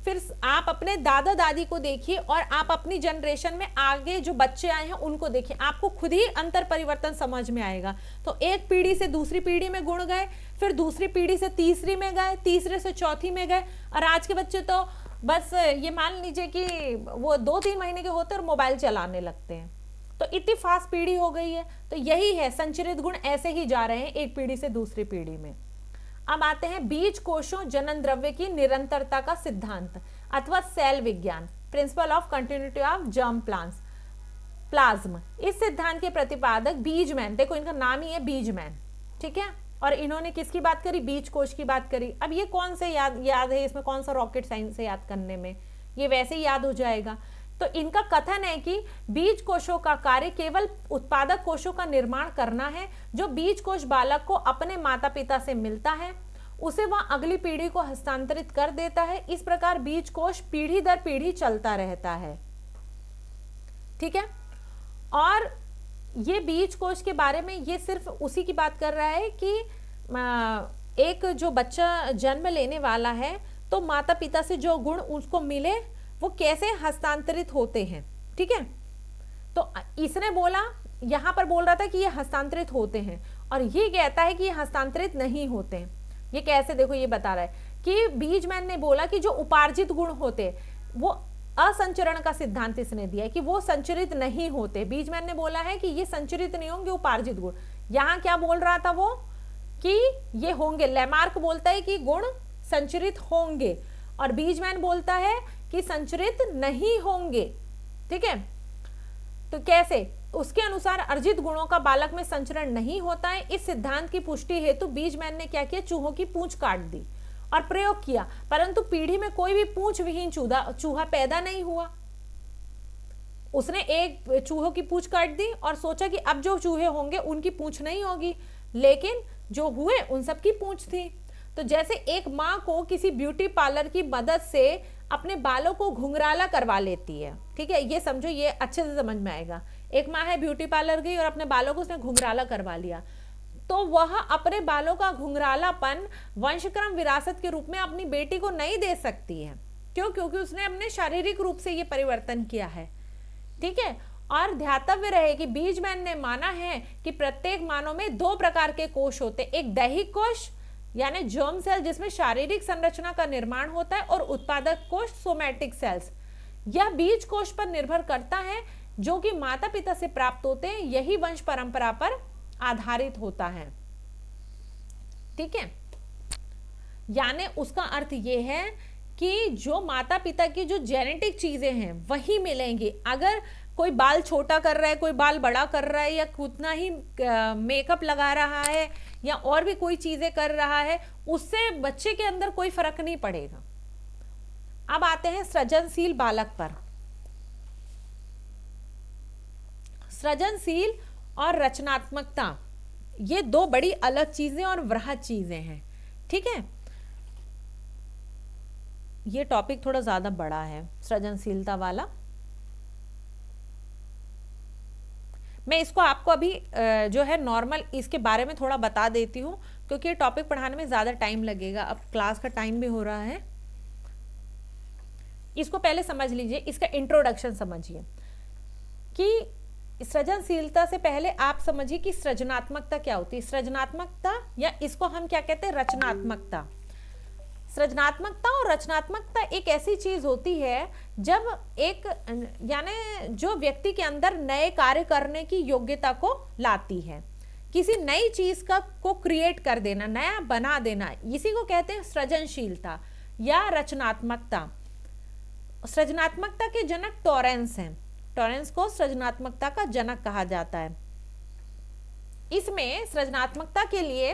फिर आप अपने दादा दादी को देखिए और आप अपनी जनरेशन में आगे जो बच्चे आए हैं उनको देखिए, आपको खुद ही अंतर परिवर्तन समझ में आएगा। तो एक पीढ़ी से दूसरी पीढ़ी में गुण गए, फिर दूसरी पीढ़ी से तीसरी में गए, तीसरे से चौथी में गए, और आज के बच्चे तो बस ये मान लीजिए कि वो 2-3 महीने के होते और मोबाइल चलाने लगते हैं। तो इतनी फास्ट पीढ़ी हो गई है। तो यही है, संचरित गुण ऐसे ही जा रहे हैं एक पीढ़ी से दूसरी पीढ़ी में। अब आते हैं बीज कोशों जनन द्रव्य की निरंतरता का सिद्धांत अथवा सेल विज्ञान, principle of continuity of germ plasm. इस सिद्धांत के प्रतिपादक बीजमैन, देखो इनका नाम ही है बीजमैन, ठीक है। और इन्होंने किसकी बात करी? बीज कोश की बात करी। अब ये कौन से याद है, इसमें कौन सा रॉकेट साइंस है याद करने में, ये वैसे ही याद हो जाएगा। तो इनका कथन है कि बीज कोशों का कार्य केवल उत्पादक कोशों का निर्माण करना है। जो बीज कोश बालक को अपने माता पिता से मिलता है उसे वह अगली पीढ़ी को हस्तांतरित कर देता है। इस प्रकार बीज कोश पीढ़ी दर पीढ़ी चलता रहता है, ठीक है। और ये बीज कोश के बारे में ये सिर्फ उसी की बात कर रहा है कि एक जो बच्चा जन्म लेने वाला है तो माता पिता से जो गुण उसको मिले वो कैसे हस्तांतरित होते हैं, ठीक है। तो इसने बोला, यहां पर बोल रहा था कि ये हस्तांतरित होते हैं, और ये कहता है कि ये हस्तांतरित नहीं होते हैं। ये कैसे? देखो ये बता रहा है कि बीजमैन ने बोला कि जो उपार्जित गुण होते वो असंचरण का सिद्धांत इसने दिया है कि वो संचरित नहीं होते। बीजमैन ने बोला है कि ये संचरित नहीं होंगे उपार्जित गुण। यहां क्या बोल रहा था वो कि ये होंगे। लैमार्क बोलता है कि गुण संचरित होंगे और बीजमैन बोलता है कि संचरित नहीं होंगे, ठीक है। तो कैसे? उसके अनुसार अर्जित गुणों का बालक में संचरण नहीं होता है। इस सिद्धांत की पुष्टि हेतु बीजमैन ने क्या किया? चूहों की पूंछ काट दी और प्रयोग किया, परंतु पीढ़ी में कोई भी पूंछ विहीन चूहा पैदा नहीं हुआ। उसने एक चूहों की पूंछ काट दी और सोचा कि अब जो चूहे होंगे उनकी पूंछ नहीं होगी, लेकिन जो हुए उन सब की पूंछ थी। तो जैसे एक माँ को किसी ब्यूटी पार्लर की मदद से अपने बालों को घुंघराला करवा लेती है, ठीक है, ये समझो, ये अच्छे से समझ में आएगा। एक माँ है, ब्यूटी पार्लर गई और अपने बालों को उसने घुंघराला करवा लिया, तो वह अपने बालों का घुंघरालापन वंशक्रम विरासत के रूप में अपनी बेटी को नहीं दे सकती है। क्यों? क्योंकि उसने अपने शारीरिक रूप से ये परिवर्तन किया है, ठीक है। और ध्यातव्य रहे कि बीजमैन ने माना है कि प्रत्येक मानव में 2 प्रकार के कोश होते, एक दैहिक कोश यानी जर्म सेल जिसमें शारीरिक संरचना का निर्माण होता है, और उत्पादक कोश सोमैटिक सेल्स। यह बीज कोश पर निर्भर करता है जो कि माता पिता से प्राप्त होते हैं, यही वंश परंपरा पर आधारित होता है, ठीक है। यानी उसका अर्थ यह है कि जो माता पिता की जो जेनेटिक चीजें हैं वही मिलेंगी। अगर कोई बाल छोटा कर रहा है, कोई बाल बड़ा कर रहा है, या कितना ही मेकअप लगा रहा है, या और भी कोई चीजें कर रहा है, उससे बच्चे के अंदर कोई फर्क नहीं पड़ेगा। अब आते हैं सृजनशील बालक पर। सृजनशील और रचनात्मकता ये 2 बड़ी अलग चीजें और वृहद चीजें हैं, ठीक है। ये टॉपिक थोड़ा ज्यादा बड़ा है सृजनशीलता वाला। मैं इसको आपको अभी जो है नॉर्मल इसके बारे में थोड़ा बता देती हूँ, क्योंकि ये टॉपिक पढ़ाने में ज़्यादा टाइम लगेगा। अब क्लास का टाइम भी हो रहा है। इसको पहले समझ लीजिए, इसका इंट्रोडक्शन समझिए कि सृजनशीलता से पहले आप समझिए कि सृजनात्मकता क्या होती है। सृजनात्मकता, या इसको हम क्या कहते हैं, रचनात्मकता। सृजनात्मकता और रचनात्मकता एक ऐसी चीज होती है जब एक यानी जो व्यक्ति के अंदर नए कार्य करने की योग्यता को लाती है, किसी नई चीज का को क्रिएट कर देना, नया बना देना, इसी को कहते हैं सृजनशीलता या रचनात्मकता। सृजनात्मकता के जनक टॉरेंस हैं। टॉरेंस को सृजनात्मकता का जनक कहा जाता है। इसमें सृजनात्मकता के लिए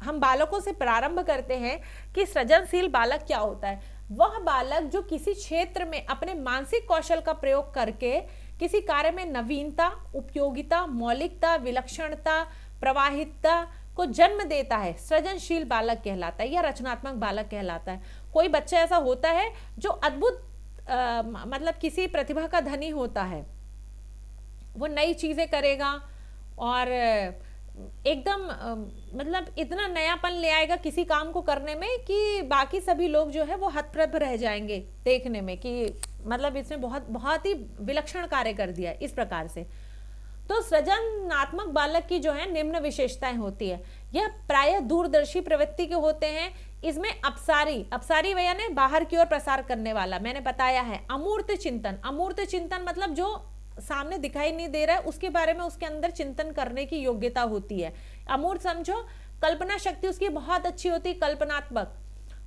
हम बालकों से प्रारंभ करते हैं कि सृजनशील बालक क्या होता है। वह बालक जो किसी क्षेत्र में अपने मानसिक कौशल का प्रयोग करके किसी कार्य में नवीनता, उपयोगिता, मौलिकता, विलक्षणता, प्रवाहितता को जन्म देता है, सृजनशील बालक कहलाता है या रचनात्मक बालक कहलाता है। कोई बच्चा ऐसा होता है जो अद्भुत मतलब किसी प्रतिभा का धनी होता है, वो नई चीजें करेगा और एकदम मतलब इतना नयापन ले आएगा किसी काम को करने में कि बाकी सभी लोग जो है वो हतप्रभ रह जाएंगे देखने में कि मतलब इसने बहुत बहुत ही विलक्षण कार्य कर दिया इस प्रकार से। तो सृजनात्मक बालक की जो है निम्न विशेषताएं होती है। यह प्रायः दूरदर्शी प्रवृत्ति के होते हैं। इसमें अपसारी यानी बाहर की ओर प्रसार करने वाला, मैंने बताया है। अमूर्त चिंतन मतलब जो सामने दिखाई नहीं दे रहा है उसके बारे में उसके अंदर चिंतन करने की योग्यता होती है। अमूर्त समझो, कल्पना शक्ति उसकी बहुत अच्छी होती है, कल्पनात्मक।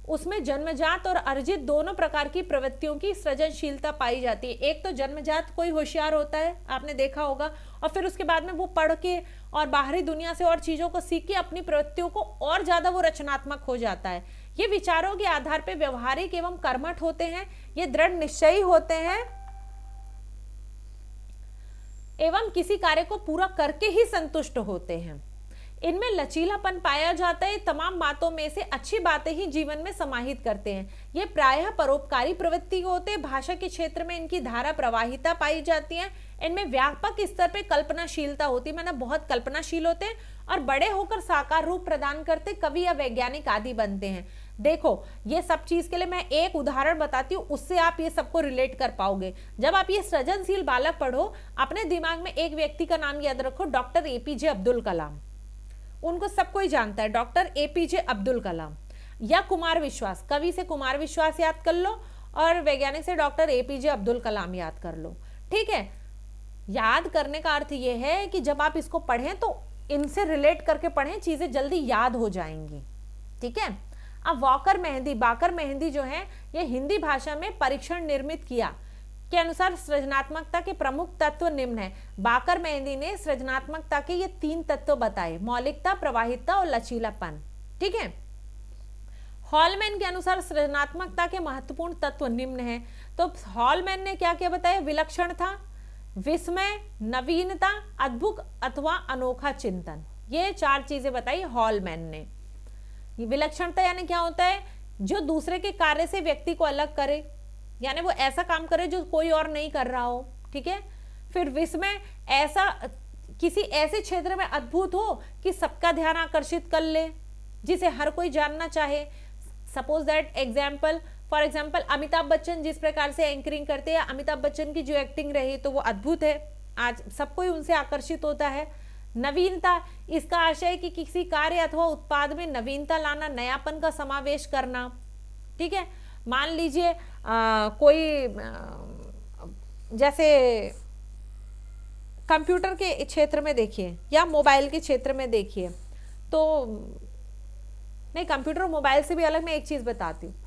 उसमें जन्मजात और अर्जित दोनों प्रकार की प्रवृत्तियों की सृजनशीलता पाई जाती है। एक तो जन्मजात कोई होशियार होता है, आपने देखा होगा, और फिर उसके बाद में वो पढ़ के और बाहरी दुनिया से और चीजों को सीख के अपनी प्रवृत्तियों को और ज्यादा वो रचनात्मक हो जाता है। ये विचारों के आधार पर व्यवहारिक एवं कर्मठ होते हैं, ये दृढ़ निश्चयी होते हैं एवं किसी कार्य को पूरा करके ही संतुष्ट होते हैं। इनमें लचीलापन पाया जाता है। तमाम बातों में से अच्छी बातें ही जीवन में समाहित करते हैं। ये प्रायः परोपकारी प्रवृत्ति होते हैं। भाषा के क्षेत्र में इनकी धारा प्रवाहिता पाई जाती है। इनमें व्यापक स्तर पे कल्पनाशीलता होती है, मतलब बहुत कल्पनाशील होते हैं और बड़े होकर साकार रूप प्रदान करते कवि या वैज्ञानिक आदि बनते हैं। देखो ये सब चीज के लिए मैं एक उदाहरण बताती हूँ, उससे आप ये सबको रिलेट कर पाओगे। जब आप ये सृजनशील बालक पढ़ो, अपने दिमाग में एक व्यक्ति का नाम याद रखो, डॉक्टर एपीजे अब्दुल कलाम। उनको सब कोई जानता है, डॉक्टर एपीजे अब्दुल कलाम। या कुमार विश्वास, कवि से कुमार विश्वास याद कर लो और वैज्ञानिक से डॉक्टर एपीजे अब्दुल कलाम याद कर लो। ठीक है, याद करने का अर्थ ये है कि जब आप इसको पढ़ें तो इनसे रिलेट करके पढ़ें, चीजें जल्दी याद हो जाएंगी। ठीक है। अब बाकर मेहंदी जो है ये हिंदी भाषा में परीक्षण निर्मित किया के अनुसार सृजनात्मकता के प्रमुख तत्व निम्न है। बाकर मेहंदी ने सृजनात्मकता के ये 3 तत्व बताए, मौलिकता, प्रवाहितता और लचीलापन। ठीक है। हॉलमैन के अनुसार सृजनात्मकता के महत्वपूर्ण तत्व निम्न है। तो हॉलमैन ने क्या क्या बताया? विलक्षणता, विस्मय, नवीनता, अद्भुत अथवा अनोखा चिंतन, ये 4 चीजें बताई हॉलमैन ने। विलक्षणता यानी क्या होता है? जो दूसरे के कार्य से व्यक्ति को अलग करे, यानी वो ऐसा काम करे जो कोई और नहीं कर रहा हो। ठीक है। फिर विस्मय, ऐसा किसी ऐसे क्षेत्र में अद्भुत हो कि सबका ध्यान आकर्षित कर ले, जिसे हर कोई जानना चाहे। Suppose that for example Amitabh Bachchan जिस प्रकार से एंकरिंग करते हैं, अमिताभ बच्चन की जो एक्टिंग रही तो वो अद्भुत है, आज सब कोई उनसे आकर्षित होता है। नवीनता, इसका आशय है कि किसी कार्य अथवा उत्पाद में नवीनता लाना, नयापन का समावेश करना। ठीक है। मान लीजिए कोई जैसे कंप्यूटर के क्षेत्र में देखिए या मोबाइल के क्षेत्र में देखिए, तो नहीं, कंप्यूटर और मोबाइल से भी अलग मैं एक चीज बताती हूँ।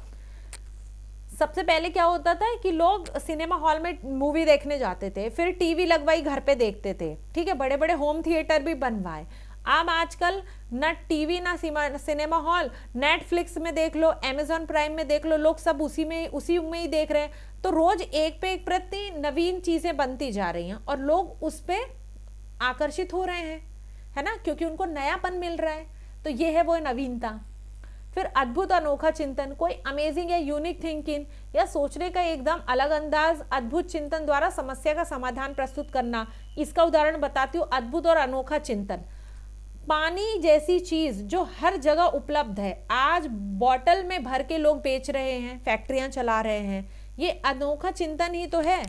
सबसे पहले क्या होता था कि लोग सिनेमा हॉल में मूवी देखने जाते थे, फिर टीवी लगवाई घर पे देखते थे। ठीक है। बड़े बड़े होम थिएटर भी बनवाए। अब आजकल न टीवी ना सिनेमा हॉल, नेटफ्लिक्स में देख लो, अमेजॉन प्राइम में देख लो, लोग सब उसी में ही देख रहे हैं। तो रोज एक पे एक प्रति नवीन चीजें बनती जा रही हैं और लोग उस पे आकर्षित हो रहे हैं, है ना, क्योंकि उनको नयापन मिल रहा है। तो ये है वो नवीनता। फिर अद्भुत अनोखा चिंतन, कोई अमेजिंग या यूनिक थिंकिंग या सोचने का एकदम अलग अंदाज, अद्भुत चिंतन द्वारा समस्या का समाधान प्रस्तुत करना। इसका उदाहरण बताती हूँ, अद्भुत और अनोखा चिंतन। पानी जैसी चीज जो हर जगह उपलब्ध है, आज बॉटल में भर के लोग बेच रहे हैं, फैक्ट्रियां चला रहे हैं, ये अनोखा चिंतन ही तो है।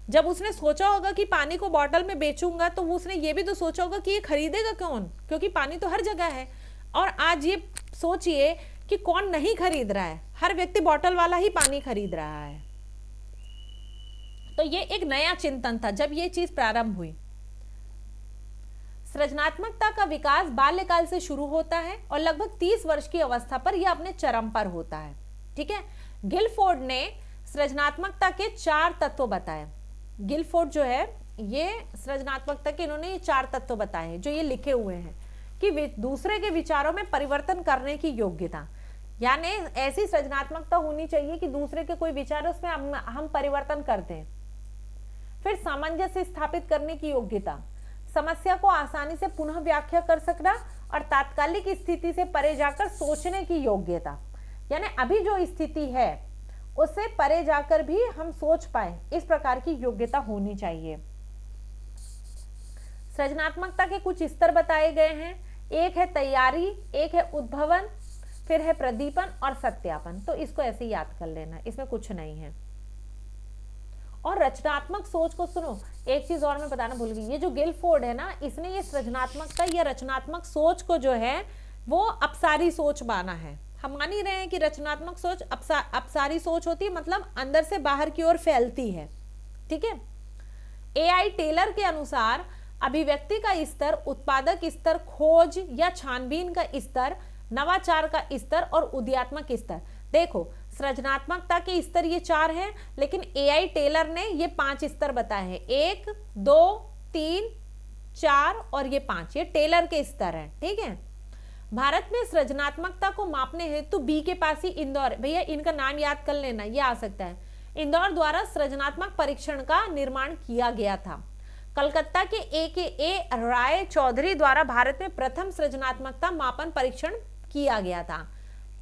जब उसने सोचा होगा कि पानी को बॉटल में बेचूंगा, तो उसने ये भी तो सोचा होगा कि ये खरीदेगा कौन, क्योंकि पानी तो हर जगह है। और आज ये सोचिए कि कौन नहीं खरीद रहा है, हर व्यक्ति बॉटल वाला ही पानी खरीद रहा है। तो ये एक नया चिंतन था जब ये चीज प्रारंभ हुई। सृजनात्मकता का विकास बाल्यकाल से शुरू होता है और लगभग 30 वर्ष की अवस्था पर यह अपने चरम पर होता है। ठीक है, गिलफोर्ड ने सृजनात्मकता के 4 तत्व बताए। गिलफोर्ड जो है ये सृजनात्मकता के इन्होंने ये 4 तत्व बताए हैं, जो ये लिखे हुए हैं कि दूसरे के विचारों में परिवर्तन करने की योग्यता, यानी ऐसी सृजनात्मकता होनी चाहिए कि दूसरे के कोई विचार उसमें हम परिवर्तन कर दें। फिर सामंजस्य स्थापित करने की योग्यता, समस्या को आसानी से पुनः व्याख्या कर सकना और तात्कालिक स्थिति से परे जाकर सोचने की योग्यता, यानी अभी जो स्थिति है उससे परे जाकर भी हम सोच पाए, इस प्रकार की योग्यता होनी चाहिए। सृजनात्मकता के कुछ स्तर बताए गए हैं। एक है तैयारी, एक है उद्भवन, फिर है प्रदीपन और सत्यापन। तो इसको ऐसे ही याद कर लेना, इसमें कुछ नहीं है। और रचनात्मक सोच को सुनो, एक चीज और मैं बताना भूल गई, ये जो गिलफोर्ड है ना, इसने ये सृजनात्मकता या रचनात्मक सोच को जो है वो अपसारी सोच माना है। हम मान ही रहे हैं कि रचनात्मक सोच अपसारी सोच होती है, मतलब अंदर से बाहर की ओर फैलती है। ठीक है, AI टेलर के अनुसार अभिव्यक्ति का स्तर, उत्पादक स्तर, खोज या छानबीन का स्तर, नवाचार का स्तर और उदयात्मक स्तर। देखो सृजनात्मकता के स्तर ये 4 हैं, लेकिन AI टेलर ने ये 5 स्तर बताए हैं। 1, 2, 3, 4 और ये 5, ये टेलर के स्तर हैं। ठीक है, भारत में सृजनात्मकता को मापने हेतु बी के पास ही इंदौर, भैया इनका नाम याद कर लेना, ये आ सकता है, इंदौर द्वारा सृजनात्मक परीक्षण का निर्माण किया गया था। कलकत्ता के A राय चौधरी द्वारा भारत में प्रथम सृजनात्मकता मापन परीक्षण किया गया था।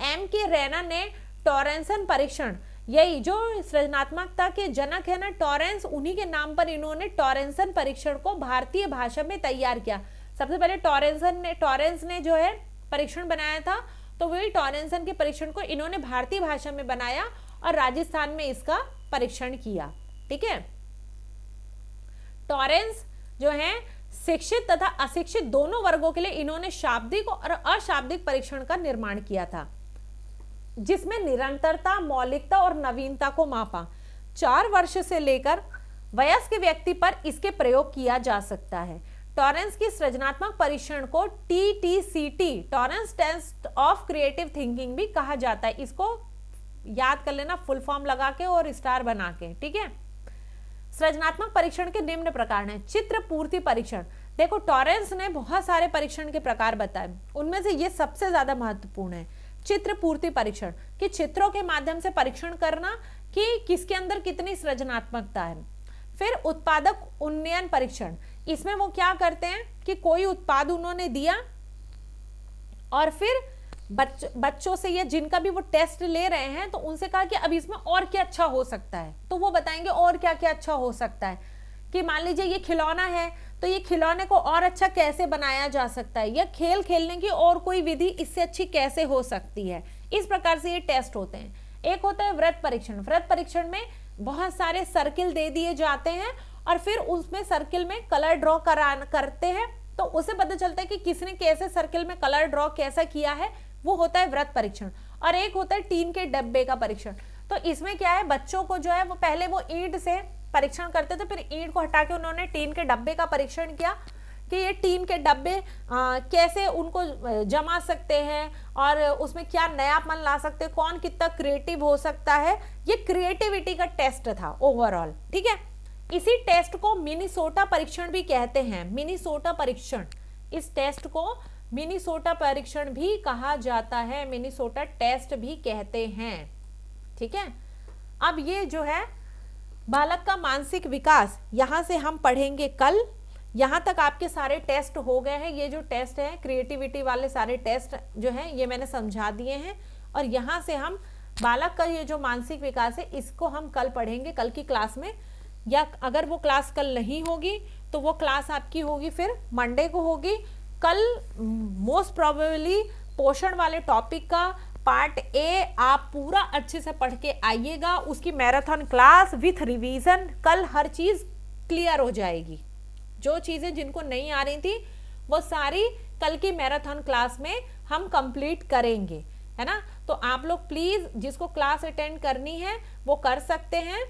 M.K. रैना ने टॉरेंसन परीक्षण, यही जो सृजनात्मकता के जनक है ना टॉरेंस, उन्हीं के नाम पर इन्होंने टॉरेंसन परीक्षण को भारतीय भाषा में तैयार किया। सबसे पहले टॉरेंस ने जो है परीक्षण बनाया था, तो वही टॉरेंसन के परीक्षण को इन्होंने भारतीय भाषा में बनाया और राजस्थान में इसका परीक्षण किया। ठीक है, टॉरेंस जो है शिक्षित तथा अशिक्षित दोनों वर्गों के लिए इन्होंने शाब्दिक और अशाब्दिक परीक्षण का निर्माण किया था, जिसमें निरंतरता, मौलिकता और नवीनता को मापा। 4 वर्ष से लेकर वयस्क व्यक्ति पर इसके प्रयोग किया जा सकता है। टॉरेंस की सृजनात्मक परीक्षण को TTCT, Torrance test of creative thinking भी कहा जाता है। इसको याद कर लेना फुल फॉर्म लगा के और स्टार बना के। ठीक है, सृजनात्मक परीक्षण के निम्न प्रकार हैं। चित्र पूर्ति परीक्षण, देखो टॉरेंस ने बहुत सारे परीक्षण के प्रकार बताए, उनमें से ये सबसे ज्यादा महत्वपूर्ण है चित्र पूर्ति परीक्षण, कि चित्रों के माध्यम से परीक्षण करना कि किसके अंदर कितनी सृजनात्मकता है। फिर उत्पादक उन्नयन परीक्षण, इसमें वो क्या करते हैं कि कोई उत्पाद उन्होंने दिया और फिर बच्चों से या जिनका भी वो टेस्ट ले रहे हैं तो उनसे कहा कि अब इसमें और क्या अच्छा हो सकता है, तो वो बताएंगे और क्या क्या अच्छा हो सकता है। कि मान लीजिए ये खिलौना है तो ये खिलौने को और अच्छा कैसे बनाया जा सकता है, या खेल खेलने की और कोई विधि इससे अच्छी कैसे हो सकती है। इस प्रकार से ये टेस्ट होते हैं। एक होता है व्रत परीक्षण। व्रत परीक्षण में बहुत सारे सर्किल दे दिए जाते हैं और फिर उसमें सर्किल में कलर ड्रॉ करते हैं, तो उसे पता चलता है कि किसने कैसे सर्किल में कलर ड्रॉ कैसा किया है, वो होता है व्रत परीक्षण। और एक होता है टीन के डब्बे का परीक्षण। तो इसमें क्या है, बच्चों को जो है वो पहले वो ईंट से परीक्षण करते थे, फिर ईंट को हटा के उन्होंने टीन के डब्बे का परीक्षण किया कि ये टीन के डब्बे कैसे उनको जमा सकते हैं और उसमें क्या नयापन ला सकते हैं, कौन कितना क्रिएटिव हो सकता है। ये क्रिएटिविटी का टेस्ट था ओवरऑल। ठीक है, इसी टेस्ट को मिनीसोटा परीक्षण भी कहते हैं। मिनीसोटा परीक्षण, इस टेस्ट को मिनीसोटा परीक्षण भी कहा जाता है, मिनीसोटा टेस्ट भी कहते हैं। ठीक है, अब ये जो है बालक का मानसिक विकास, यहां से हम पढ़ेंगे कल। यहाँ तक आपके सारे टेस्ट हो गए हैं। ये जो टेस्ट है क्रिएटिविटी वाले सारे टेस्ट जो हैं ये मैंने समझा दिए हैं, और यहाँ से हम बालक का ये जो मानसिक विकास है इसको हम कल पढ़ेंगे, कल की क्लास में। या अगर वो क्लास कल नहीं होगी तो वो क्लास आपकी होगी फिर मंडे को होगी। कल मोस्ट प्रोबेबली पोषण वाले टॉपिक का पार्ट ए आप पूरा अच्छे से पढ़ के आइएगा। उसकी मैराथन क्लास विथ रिवीजन, कल हर चीज क्लियर हो जाएगी। जो चीजें जिनको नहीं आ रही थी वो सारी कल की मैराथन क्लास में हम कंप्लीट करेंगे, है ना। तो आप लोग प्लीज जिसको क्लास अटेंड करनी है वो कर सकते हैं।